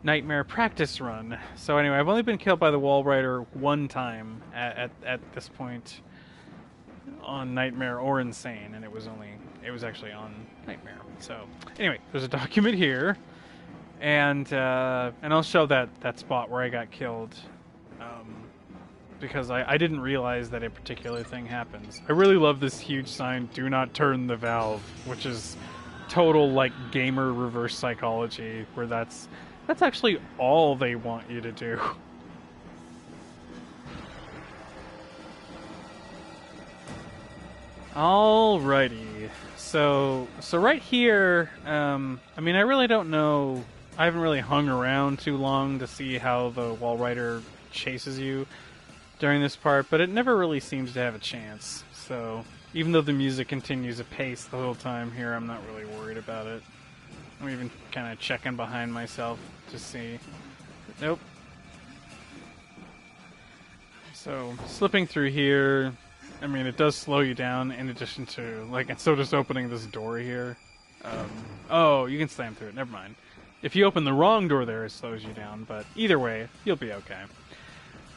Nightmare practice run. So anyway, I've only been killed by the wall rider one time at this point on Nightmare or Insane, and it was actually on Nightmare. So anyway, there's a document here, and I'll show that spot where I got killed, because I didn't realize that a particular thing happens. I really love this huge sign, "Do not turn the valve," which is total like gamer reverse psychology, where that's actually all they want you to do. Alrighty, so right here, I mean, I really don't know. I haven't really hung around too long to see how the wall rider chases you during this part, but it never really seems to have a chance. So even though the music continues apace the whole time here, I'm not really worried about it. I'm even kind of checking behind myself to see. Nope. So, slipping through here, I mean, it does slow you down in addition to, like, and so just opening this door here. Oh, you can slam through it, never mind. If you open the wrong door there, it slows you down, but either way, you'll be okay.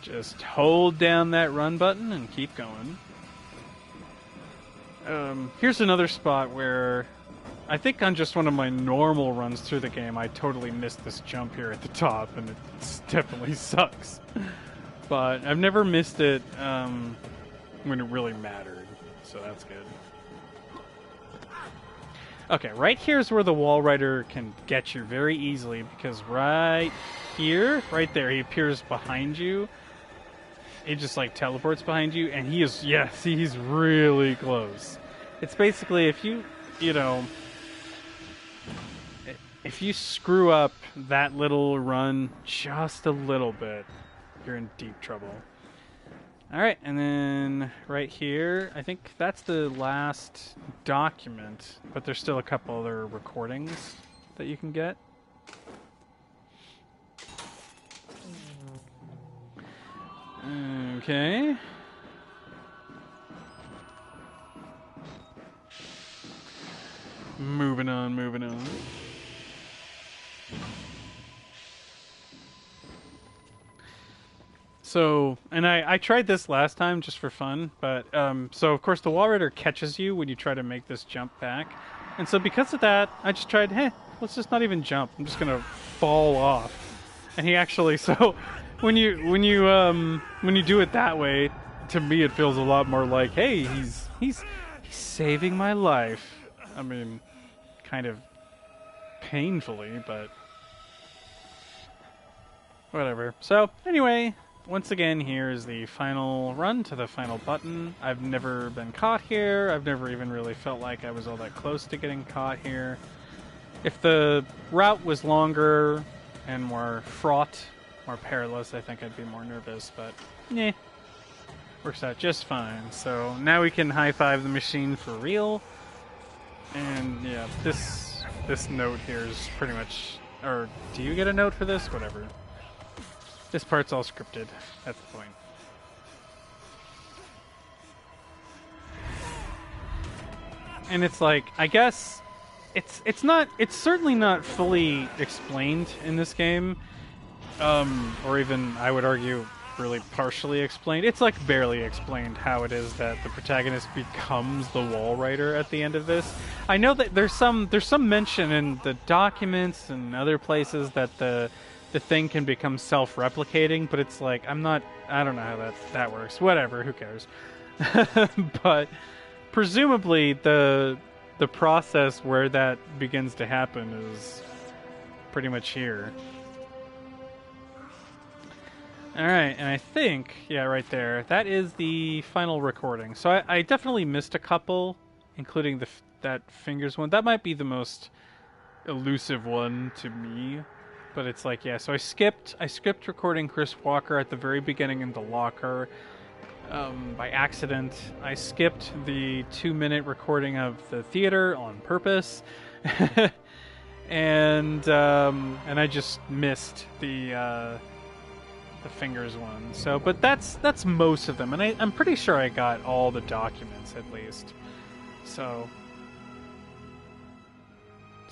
Just hold down that run button and keep going. Here's another spot where I think on just one of my normal runs through the game, I totally missed this jump here at the top, and it definitely sucks. But I've never missed it when it really mattered, so that's good. Okay, right here is where the wall rider can get you very easily, because right here, right there, he appears behind you. He just like teleports behind you, and he is, yeah, see, he's really close. It's basically if you screw up that little run just a little bit, you're in deep trouble. Alright, and then right here, I think that's the last document, but there's still a couple other recordings that you can get. Okay. Moving on. So, and I tried this last time just for fun, but, so of course the wall rider catches you when you try to make this jump back. And so because of that, I just tried, hey, let's just not even jump. I'm just gonna fall off. And he actually, so when you do it that way, to me it feels a lot more like, hey, he's saving my life. I mean, kind of painfully, but whatever. So, anyway, once again, here's the final run to the final button. I've never been caught here. I've never even really felt like I was all that close to getting caught here. If the route was longer and more fraught, more perilous, I think I'd be more nervous, but nah, works out just fine. So now we can high-five the machine for real. And yeah, this note here is pretty much, or do you get a note for this? Whatever. This part's all scripted. That's the point. and it's like, I guess it's certainly not fully explained in this game, or even I would argue really partially explained. It's like barely explained how it is that the protagonist becomes the wall rider at the end of this. I know that there's some mention in the documents and other places that the thing can become self-replicating, but it's like I don't know how that works. Whatever, who cares? But presumably the process where that begins to happen is pretty much here. Alright, and I think, yeah, right there, that is the final recording. So I definitely missed a couple, including that fingers one. That might be the most elusive one to me, but it's like, yeah, so I skipped recording Chris Walker at the very beginning in the locker by accident. I skipped the 2-minute recording of the theater on purpose. and I just missed the fingers one. So, but that's most of them, and I'm pretty sure I got all the documents at least. So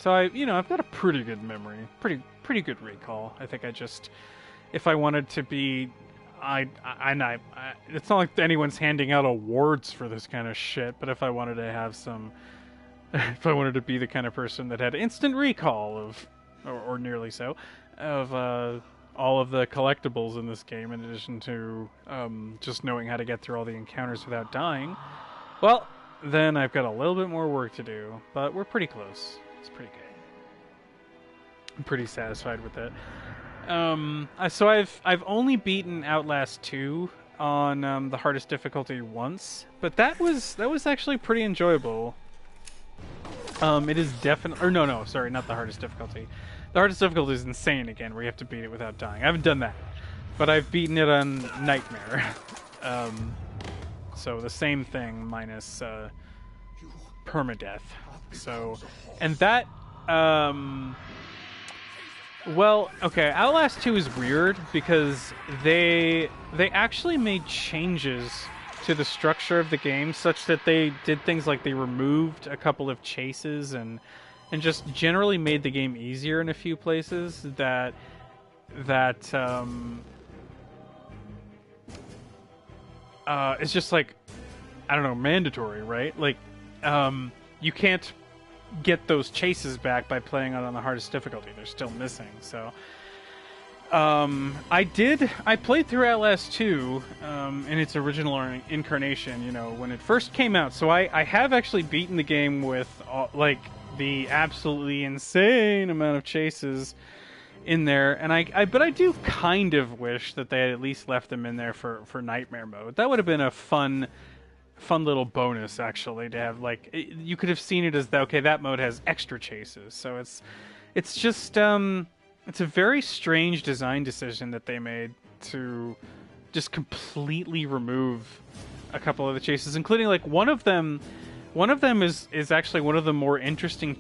I've got a pretty good memory, pretty good recall. I think if I wanted to be, it's not like anyone's handing out awards for this kind of shit. But if I wanted to have some, if I wanted to be the kind of person that had instant recall of, or nearly so, of all of the collectibles in this game, in addition to just knowing how to get through all the encounters without dying, well, then I've got a little bit more work to do, but we're pretty close. It's pretty good. I'm pretty satisfied with it. So I've only beaten Outlast 2 on the hardest difficulty once, but that was actually pretty enjoyable. It is definitely, or no, sorry, not the hardest difficulty. The hardest difficulty is insane again, where you have to beat it without dying. I haven't done that, but I've beaten it on Nightmare. So the same thing minus permadeath. So, and that, well, okay, Outlast 2 is weird because they actually made changes to the structure of the game such that they did things like they removed a couple of chases and just generally made the game easier in a few places that it's just like, I don't know, mandatory, right? Like, you can't get those chases back by playing on the hardest difficulty. They're still missing. So I played through Outlast 2 in its original incarnation, when it first came out. So I have actually beaten the game with like the absolutely insane amount of chases in there, and but I do kind of wish that they had at least left them in there for Nightmare mode. That would have been a fun little bonus, actually, to have. Like, you could have seen it as that mode has extra chases. So it's just it's a very strange design decision that they made to just completely remove a couple of the chases, including like one of them is actually one of the more interesting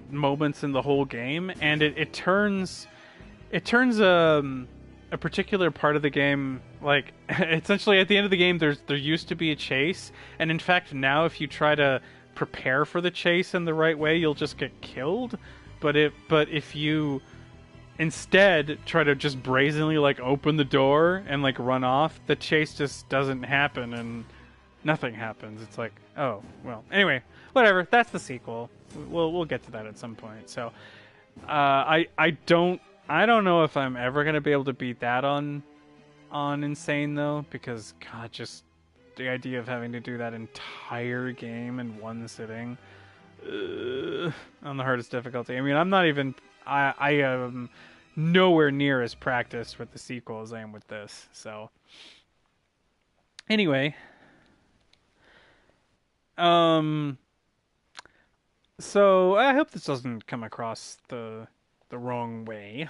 moments in the whole game, and it turns a particular part of the game, like, essentially at the end of the game there used to be a chase, and in fact now if you try to prepare for the chase in the right way, you'll just get killed. But if you instead try to just brazenly like open the door and like run off, the chase just doesn't happen and nothing happens. It's like, oh well. Anyway, whatever. That's the sequel. We'll get to that at some point. So, I don't know if I'm ever gonna be able to beat that on Insane though, because God, just the idea of having to do that entire game in one sitting on the hardest difficulty. I mean, I'm not even. I am nowhere near as practiced with the sequel as I am with this. So, anyway. So I hope this doesn't come across the wrong way,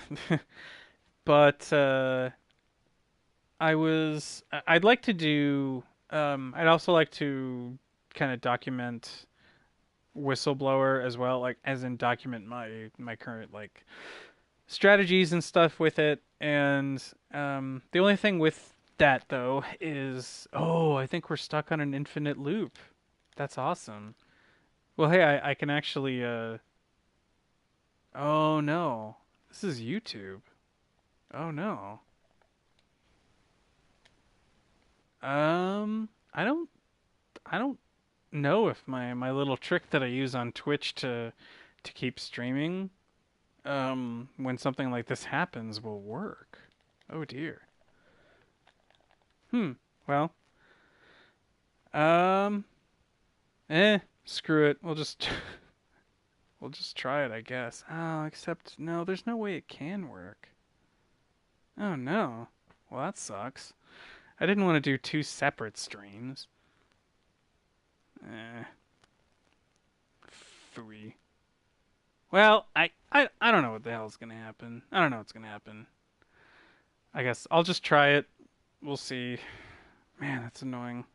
but I'd like to do. I'd also like to kind of document Whistleblower as well, like as in document my current like strategies and stuff with it. And the only thing with that though is, I think we're stuck on an infinite loop. That's awesome. Well, hey, I can actually. Oh no, this is YouTube. Oh no. I don't. I don't know if my little trick that I use on Twitch to keep streaming when something like this happens will work. Oh dear. Hmm. Well, um screw it. We'll just try it, I guess. Oh, except no, there's no way it can work. Oh no. Well, that sucks. I didn't want to do two separate streams. Eh. Phooey. Well, I don't know what the hell's gonna happen. I don't know what's gonna happen. I guess I'll just try it. We'll see. Man, that's annoying.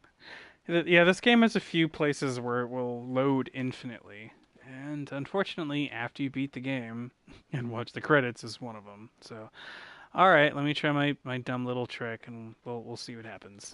Yeah, this game has a few places where it will load infinitely. And unfortunately, after you beat the game and watch the credits is one of them. So, all right, let me try my dumb little trick and we'll see what happens.